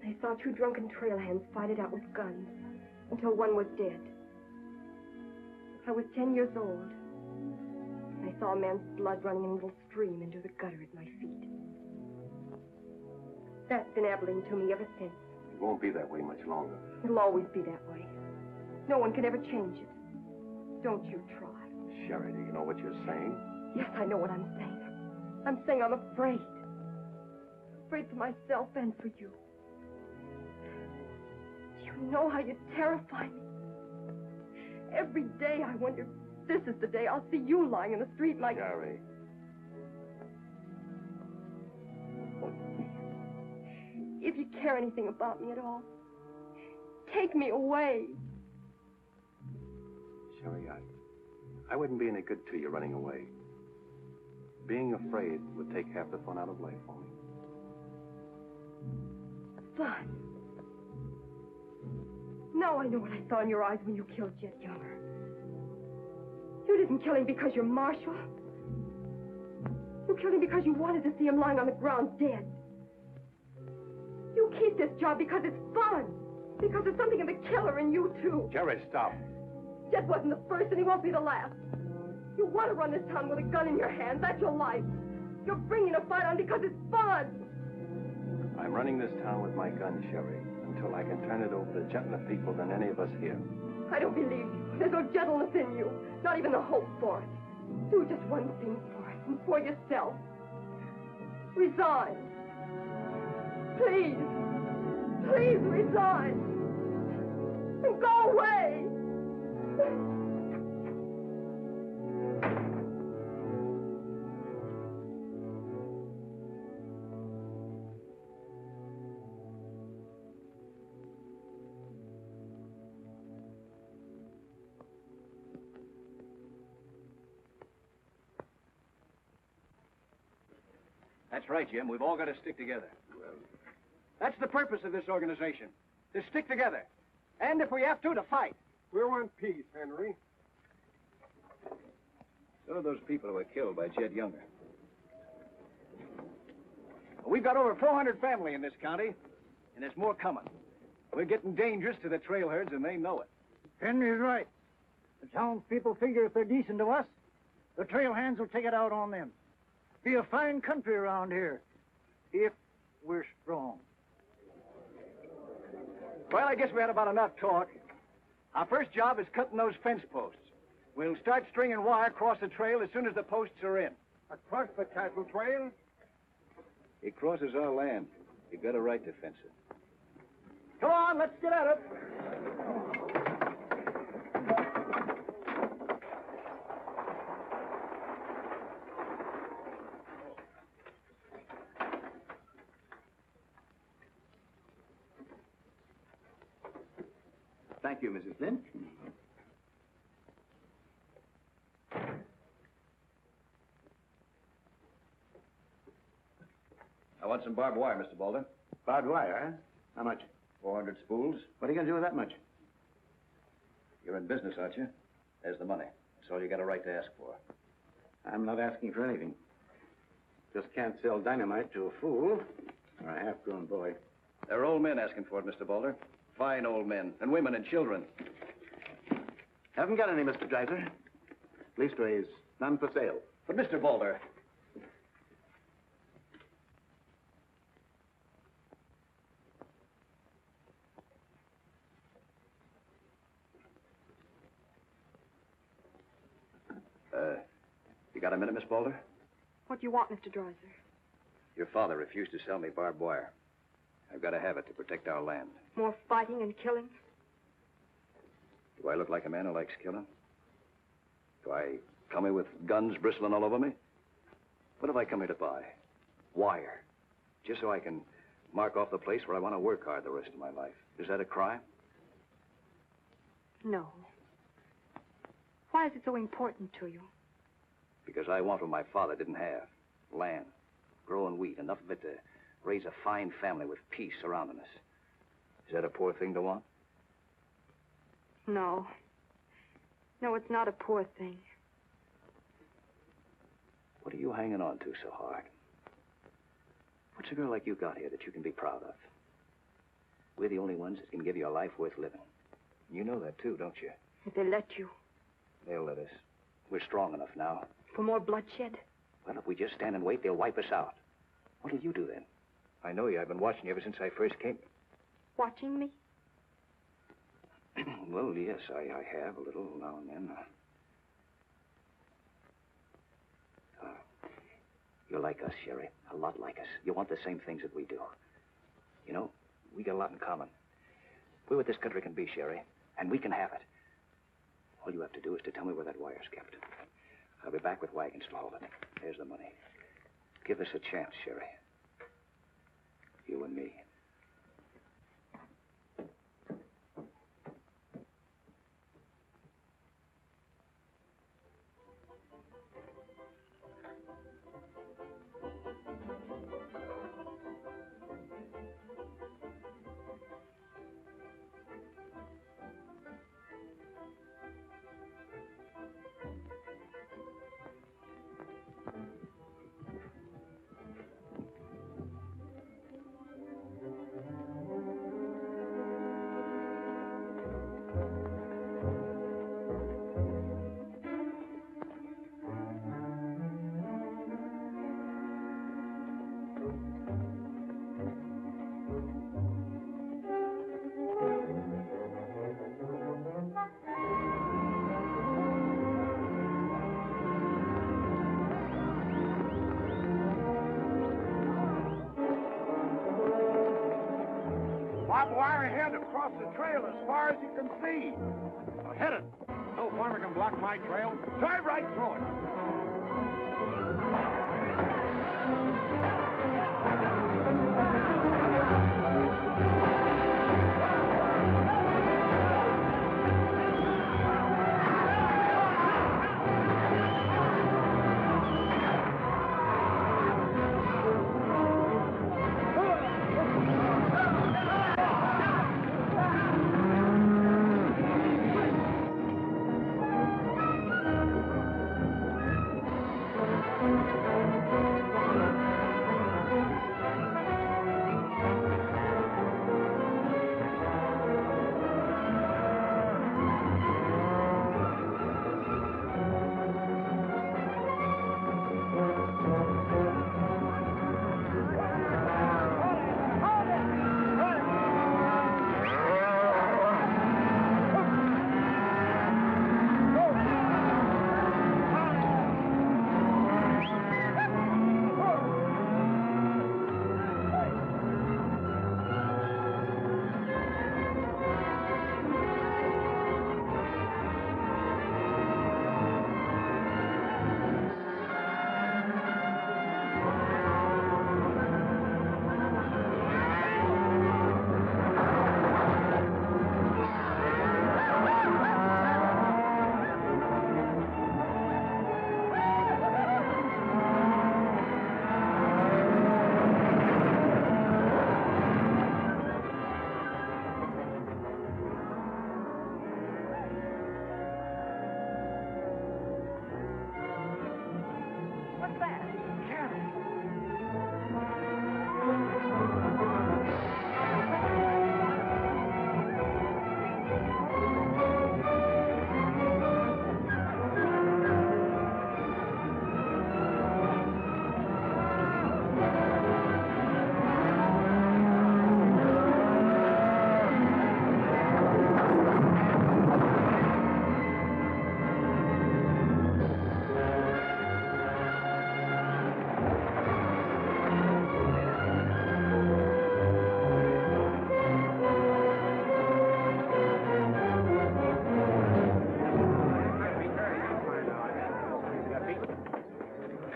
I saw 2 drunken trail hands fight it out with guns until one was dead. I was 10 years old. I saw a man's blood running in a little stream into the gutter at my feet. That's been Abilene to me ever since. It won't be that way much longer. It'll always be that way. No one can ever change it. Don't you try. Sherry, do you know what you're saying? Yes, I know what I'm saying. I'm saying I'm afraid. Afraid for myself and for you. Do you know how you terrify me? Every day I wonder if this is the day I'll see you lying in the street like... Sherry. If you care anything about me at all, take me away. Sherry, I wouldn't be any good to you running away. Being afraid would take half the fun out of life for me. Fun. Now I know what I saw in your eyes when you killed Jet Younger. You didn't kill him because you're Marshal. You killed him because you wanted to see him lying on the ground dead. You keep this job because it's fun. Because there's something in the killer in you, too. Jerry, stop. Jet wasn't the first, and he won't be the last. You want to run this town with a gun in your hand. That's your life. You're bringing a fight on because it's fun. I'm running this town with my gun, Sherry, until I can turn it over to gentler people than any of us here. I don't believe you. There's no gentleness in you. Not even the hope for it. Do just one thing for it and for yourself. Resign. Please. Please resign. And go away. That's right, Jim. We've all got to stick together. That's the purpose of this organization. To stick together. And if we have to fight. We want peace, Henry. So are those people who were killed by Jed Younger. We've got over 400 family in this county, and there's more coming. We're getting dangerous to the trail herds, and they know it. Henry's right. The townspeople figure if they're decent to us, the trail hands will take it out on them. Be a fine country around here, if we're strong. Well, I guess we had about enough talk. Our first job is cutting those fence posts. We'll start stringing wire across the trail as soon as the posts are in. Across the cattle trail? It crosses our land. You've got a right to fence it. Come on, let's get at it. Thank you, Mrs. Flint. I want some barbed wire, Mr. Boulder. Barbed wire, huh? How much? 400 spools. What are you going to do with that much? You're in business, aren't you? There's the money. That's all you got a right to ask for. I'm not asking for anything. Just can't sell dynamite to a fool or a half-grown boy. There are old men asking for it, Mr. Boulder. Fine old men, and women and children. Haven't got any, Mr. Dreiser. Leastways, none for sale. But, Mr. Boulder... You got a minute, Miss Boulder? What do you want, Mr. Dreiser? Your father refused to sell me barbed wire. I've got to have it to protect our land. More fighting and killing? Do I look like a man who likes killing? Do I come here with guns bristling all over me? What have I come here to buy? Wire. Just so I can mark off the place where I want to work hard the rest of my life. Is that a crime? No. Why is it so important to you? Because I want what my father didn't have. Land. Growing wheat. Enough of it to raise a fine family with peace surrounding us. Is that a poor thing to want? No. No, it's not a poor thing. What are you hanging on to so hard? What's a girl like you got here that you can be proud of? We're the only ones that can give you a life worth living. You know that, too, don't you? If they let you. They'll let us. We're strong enough now. For more bloodshed? Well, if we just stand and wait, they'll wipe us out. What'll you do then? I know you. I've been watching you ever since I first came. Watching me? Well, yes, I have a little now and then. You're like us, Sherry. A lot like us. You want the same things that we do. You know, we got a lot in common. We're what this country can be, Sherry, and we can have it. All you have to do is to tell me where that wire's kept. I'll be back with wagons to haul it. There's the money. Give us a chance, Sherry. You and me. Barbed wire ahead across the trail as far as you can see. Now hit it. No farmer can block my trail. Drive right through it.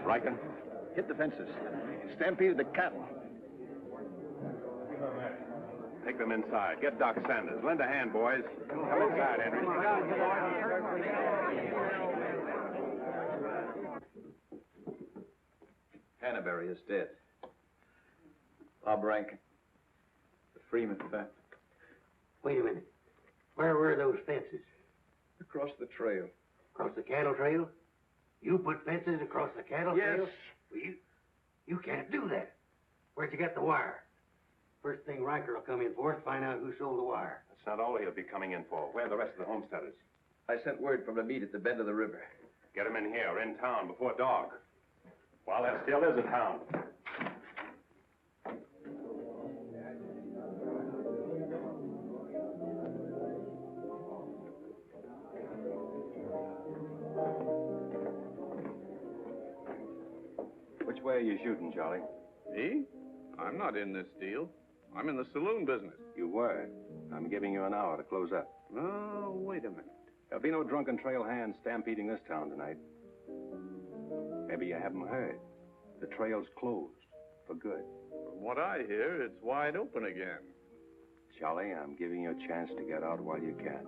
Riken? Hit the fences. Stampeded the cattle. Take them inside. Get Doc Sanders. Lend a hand, boys. Come inside, Henry. Hannaberry is dead. Bob Rankin. The Freeman fact. Wait a minute. Where were those fences? Across the trail. Across the cattle trail? You put fences across the cattle trail? Yes. Well, you can't do that. Where'd you get the wire? First thing Riker will come in for is find out who sold the wire. That's not all he'll be coming in for. Where are the rest of the homesteaders? I sent word from the meet at the bend of the river. Get them in here, in town, before dog. While there still is a town. Which way are you shooting, Charlie? Me? I'm not in this deal. I'm in the saloon business. You were. I'm giving you an hour to close up. Oh, wait a minute. There'll be no drunken trail hands stampeding this town tonight. Maybe you haven't heard. The trail's closed for good. From what I hear, it's wide open again. Charlie, I'm giving you a chance to get out while you can.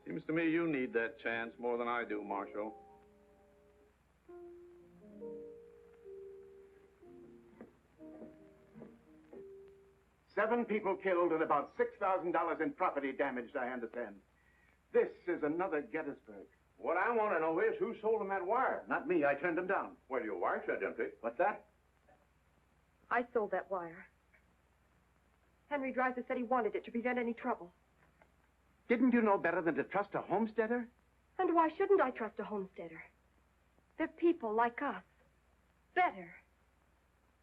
Seems to me you need that chance more than I do, Marshal. Seven people killed and about $6,000 in property damaged, I understand. This is another Gettysburg. What I want to know is who sold them that wire. Not me, I turned them down. Well, your wire shed empty. What's that? I sold that wire. Henry Dreiser said he wanted it to prevent any trouble. Didn't you know better than to trust a homesteader? And why shouldn't I trust a homesteader? They're people like us. Better.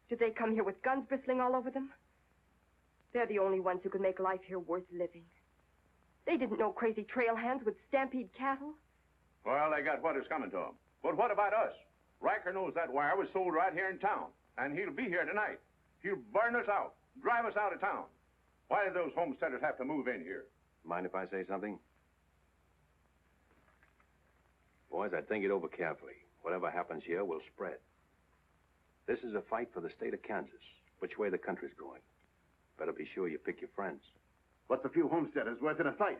Did they come here with guns bristling all over them? They're the only ones who can make life here worth living. They didn't know crazy trail hands would stampede cattle. Well, they got what is coming to them. But what about us? Riker knows that wire was sold right here in town, and he'll be here tonight. He'll burn us out, drive us out of town. Why did those homesteaders have to move in here? Mind if I say something? Boys, I'd think it over carefully. Whatever happens here will spread. This is a fight for the state of Kansas, which way the country's going. Better be sure you pick your friends. What's a few homesteaders worth in a fight?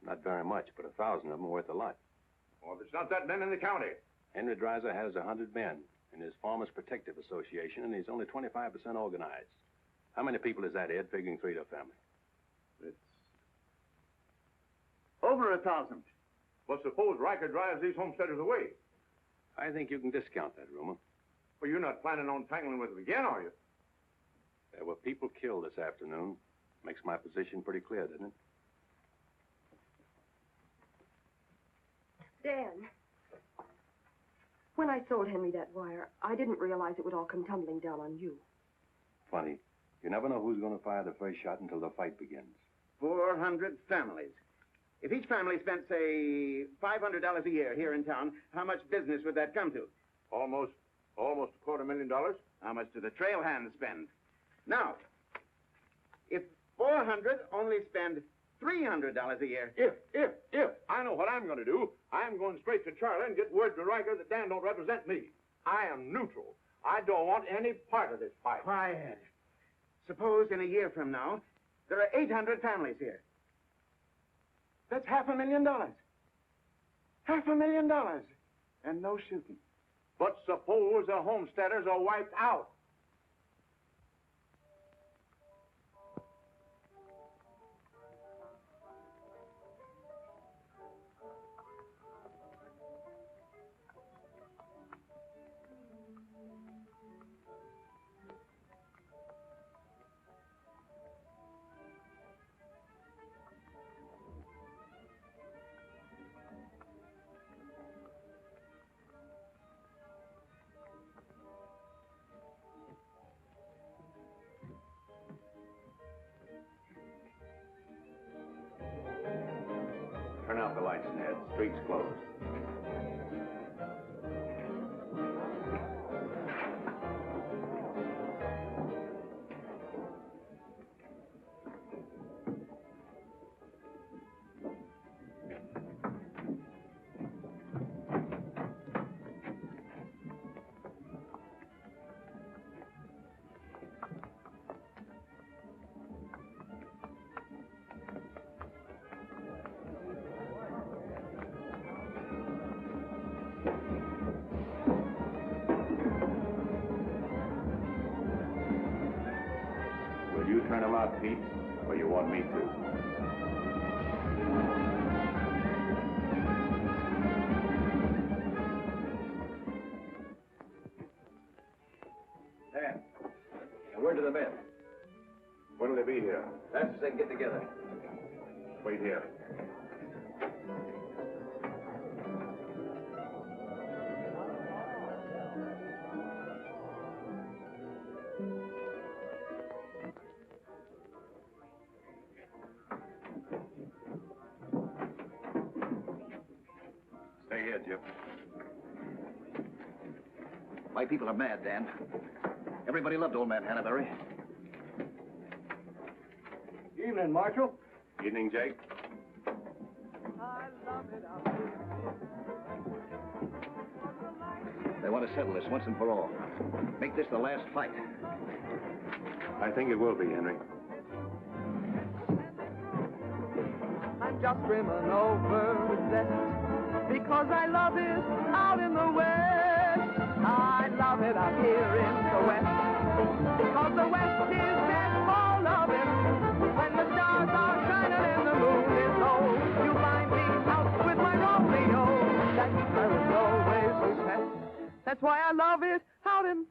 Not very much, but 1,000 of them are worth a lot. Well, there's not that many in the county. Henry Dreiser has 100 men in his Farmers Protective Association, and he's only 25% organized. How many people is that, Ed, figuring 3 to a family? It's over 1,000. Well, suppose Riker drives these homesteaders away. I think you can discount that rumor. Well, you're not planning on tangling with them again, are you? There were people killed this afternoon. Makes my position pretty clear, doesn't it? Dan, when I sold Henry that wire, I didn't realize it would all come tumbling down on you. Funny. You never know who's going to fire the first shot until the fight begins. 400 families. If each family spent, say, $500 a year here in town, how much business would that come to? Almost $250,000. How much do the trail hands spend? Now, if 400 only spend $300 a year. If. I know what I'm going to do. I'm going straight to Charlie and get word to Riker that Dan don't represent me. I am neutral. I don't want any part of this fight. Quiet. Suppose in a year from now, there are 800 families here. That's $500,000. $500,000. And no shooting. But suppose the homesteaders are wiped out. Turn out the lights, Ned. Street's closed. them out, Pete, or you want me to? Dan, a word to the men. When'll they be here? That's as they can get together. Wait here. Stay here, Jim. My people are mad, Dan. Everybody loved old man Hannaberry. Evening, Marshal. Evening, Jake. They want to settle this once and for all. Make this the last fight. I think it will be, Henry. I'm just brimming over with zest because I love it out in the west. I love it out here in the west because the west is best for loving. When the stars are shining and the moon is low, you find me out with my Romeo. That's where it's always so sad. That's why I love it out in...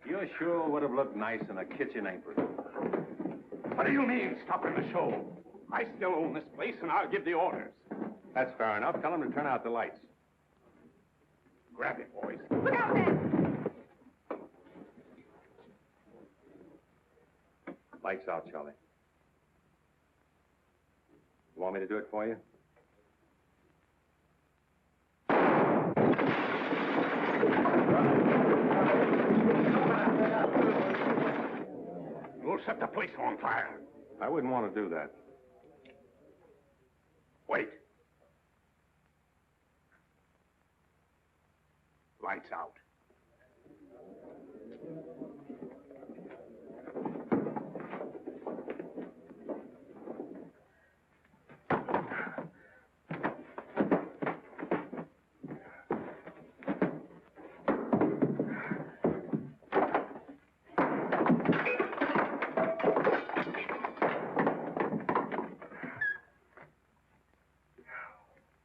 You sure would have looked nice in a kitchen apron. What do you mean, stopping the show? I still own this place, and I'll give the orders. That's fair enough. Tell them to turn out the lights. Grab it, boys. Look out, Dan! Lights out, Charlie. You want me to do it for you? You'll set the place on fire. I wouldn't want to do that. Wait. Lights out.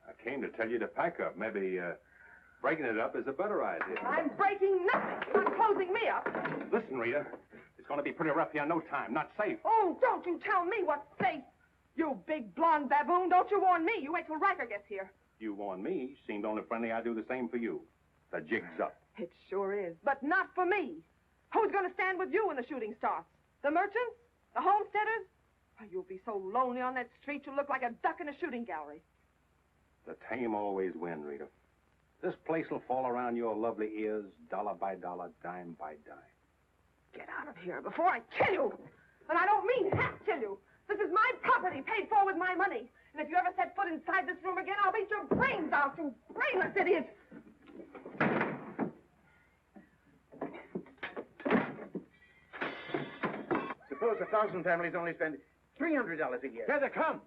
I came to tell you to pack up. Maybe breaking it up is a better idea. I'm breaking nothing. You're not closing me up. Listen, Rita. It's going to be pretty rough here in no time. Not safe. Oh, don't you tell me what's safe. You big blonde baboon, don't you warn me. You wait till Riker gets here. You warn me. Seemed only friendly I'd do the same for you. The jig's up. It sure is, but not for me. Who's going to stand with you when the shooting starts? The merchants? The homesteaders? Oh, you'll be so lonely on that street you'll look like a duck in a shooting gallery. The tame always win, Rita. This place will fall around your lovely ears, dollar by dollar, dime by dime. Get out of here before I kill you. And I don't mean half kill you. This is my property, paid for with my money. And if you ever set foot inside this room again, I'll beat your brains out, you brainless idiot. Suppose 1,000 families only spend $300 a year. Here they come.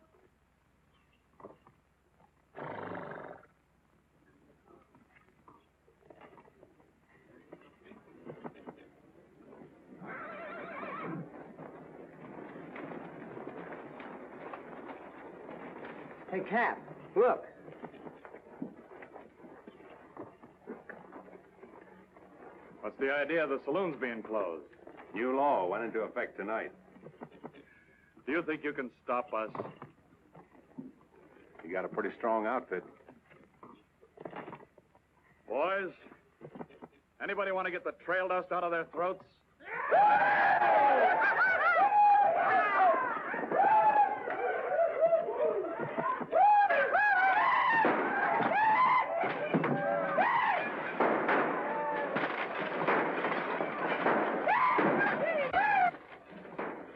Hey, Cap, look. What's the idea of the saloons being closed? New law went into effect tonight. Do you think you can stop us? You got a pretty strong outfit. Boys, anybody want to get the trail dust out of their throats?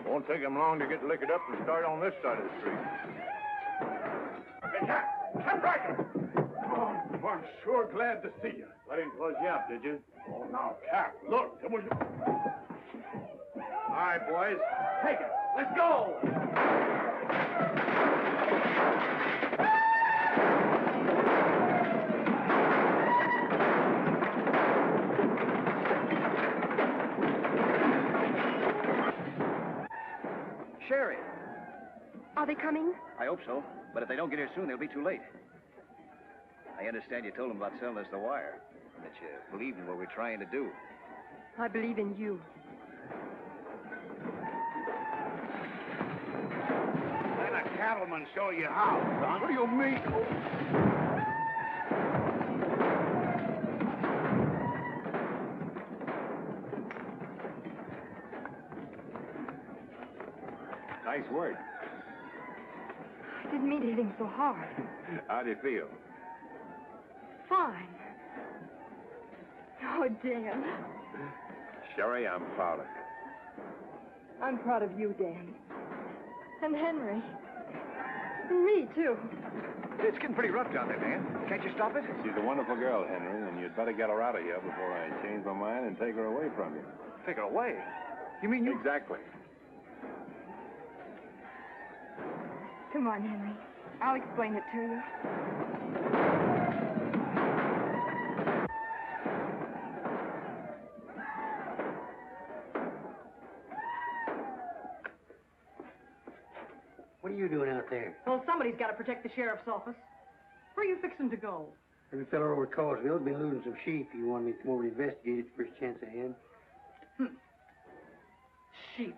Won't take them long to get liquored up and start on this side of the street. Hey, Cap Riker! Oh, I'm sure glad to see you. I didn't close you up, did you? Oh, now, Cap, look, it was... All right, boys. Take it. Let's go! Are they coming? I hope so, but if they don't get here soon, they'll be too late. I understand you told them about selling us the wire, and that you believed in what we're trying to do. I believe in you. Let a cattleman show you how, son. What do you mean? Nice work. I didn't mean to hit him so hard. How do you feel? Fine. Oh, Dan. Sherry, I'm proud of you. I'm proud of you, Dan. And Henry. And me, too. It's getting pretty rough down there, Dan. Can't you stop it? She's a wonderful girl, Henry, and you'd better get her out of here before I change my mind and take her away from you. Take her away? You mean you... Exactly. Come on, Henry. I'll explain it to you. What are you doing out there? Well, somebody's got to protect the sheriff's office. Where are you fixing to go? Every fellow over at Carsville's been losing some sheep. You want me to come over and investigate it the first chance I had? Sheep.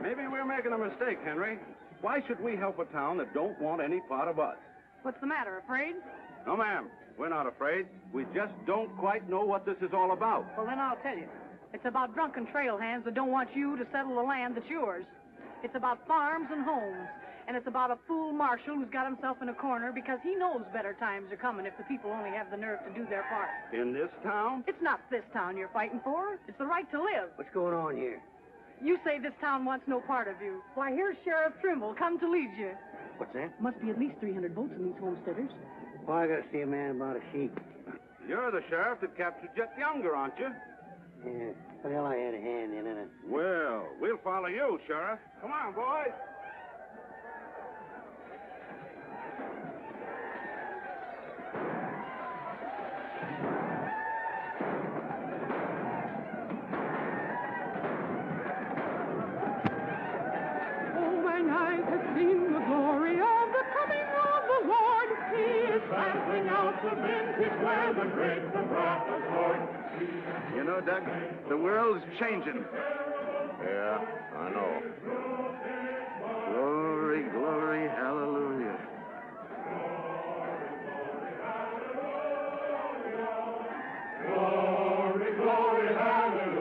Maybe we're making a mistake, Henry. Why should we help a town that don't want any part of us? What's the matter, afraid? No, ma'am. We're not afraid. We just don't quite know what this is all about. Well, then I'll tell you. It's about drunken trail hands that don't want you to settle the land that's yours. It's about farms and homes. And it's about a fool marshal who's got himself in a corner because he knows better times are coming if the people only have the nerve to do their part. In this town? It's not this town you're fighting for. It's the right to live. What's going on here? You say this town wants no part of you. Why, here's Sheriff Trimble come to lead you. What's that? Must be at least 300 votes in these homesteaders. Well, I gotta see a man about a sheep. You're the sheriff that captured Jet Younger, aren't you? Yeah. Well, I had a hand in it. Well, we'll follow you, Sheriff. Come on, boys. Oh, when I have seen the glory of the coming of the Lord, He is trampling out the vintage where the grapes of wrath are stored. You know, Doug, the world's changing. Yeah, I know. Glory, glory, hallelujah. Glory, glory, hallelujah.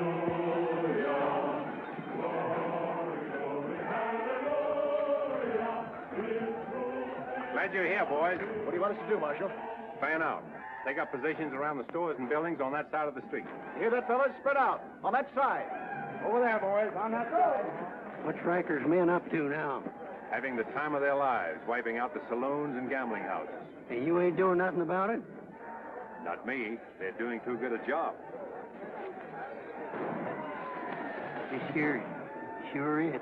Glad you're here, boys. What do you want us to do, Marshal? Fan out. Take up positions around the stores and buildings on that side of the street. You hear that, fellas? Spread out. On that side. Over there, boys, on that side. What's Riker's men up to now? Having the time of their lives, wiping out the saloons and gambling houses. And you ain't doing nothing about it? Not me. They're doing too good a job. You sure is.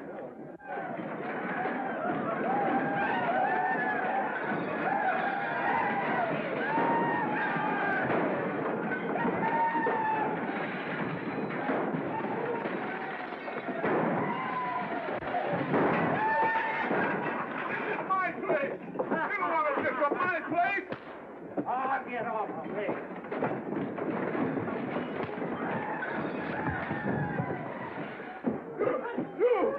Get off of me. You're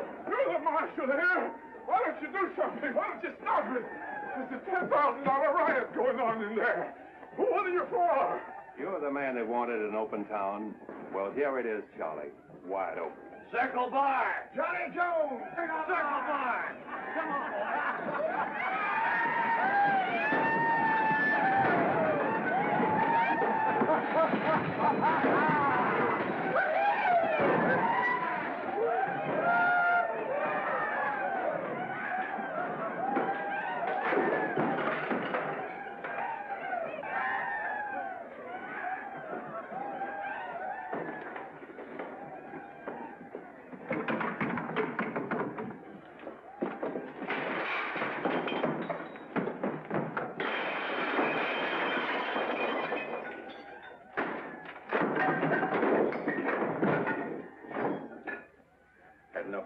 the marshal here. Why don't you do something? Why don't you stop it? There's a $10,000 riot going on in there. What are you for? You're the man that wanted an open town. Well, here it is, Charlie. Wide open. Circle Bar. Johnny Jones. Circle Bar. Come on,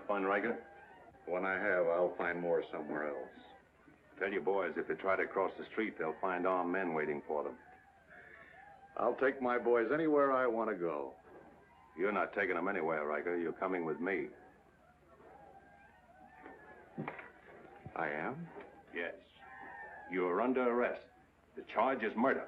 fun, Riker? When I have, I'll find more somewhere else. Tell your boys if they try to cross the street, they'll find armed men waiting for them. I'll take my boys anywhere I want to go. You're not taking them anywhere, Riker. You're coming with me. I am? Yes. You're under arrest. The charge is murder.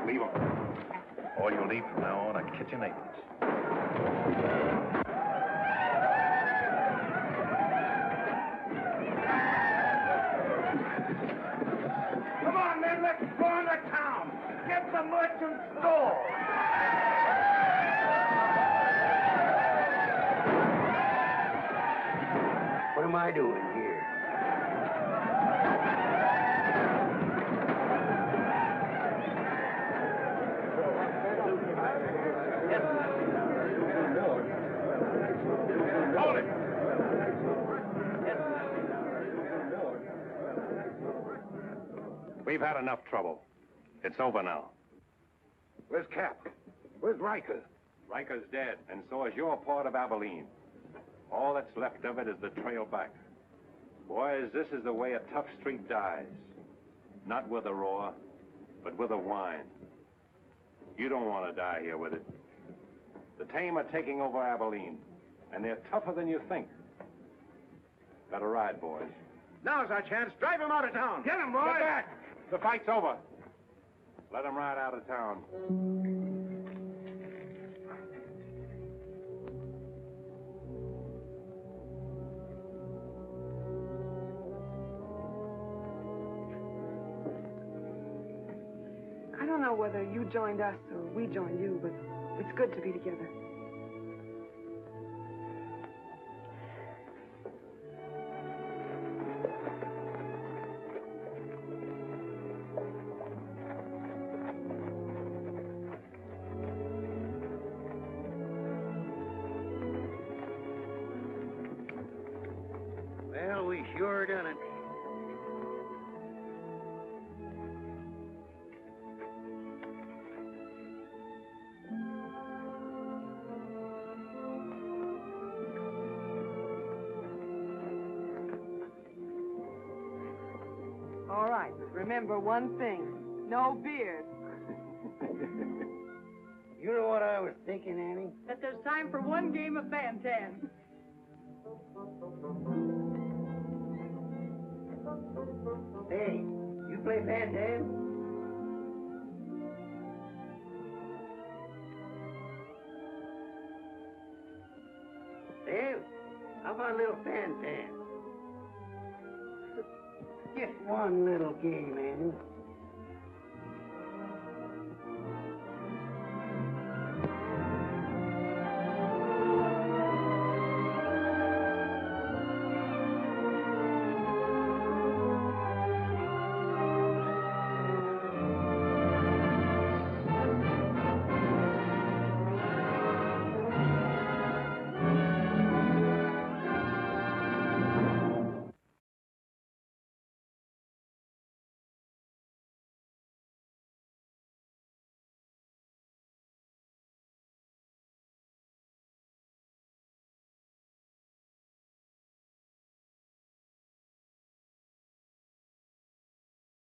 Leave them. All you'll need from now on are kitchen aprons. Come on, men, let's go into town. Get the merchant store. What am I doing here? Hold it! We've had enough trouble. It's over now. Where's Cap? Where's Riker? Riker's dead, and so is your part of Abilene. All that's left of it is the trail back. Boys, this is the way a tough street dies. Not with a roar, but with a whine. You don't want to die here with it. The tame are taking over Abilene, and they're tougher than you think. Got a ride, boys. Now's our chance. Drive him out of town. Get him, boys! Get back! The fight's over. Let him ride out of town. I don't know whether you joined us or we joined you, but it's good to be together. Well, we sure done it. All right, but remember one thing. No beard. You know what I was thinking, Annie? That there's time for one game of Fan-Tan. Hey, you play Fan-Tan? Well, how about a little Fan-Tan? Just one little game, Annie.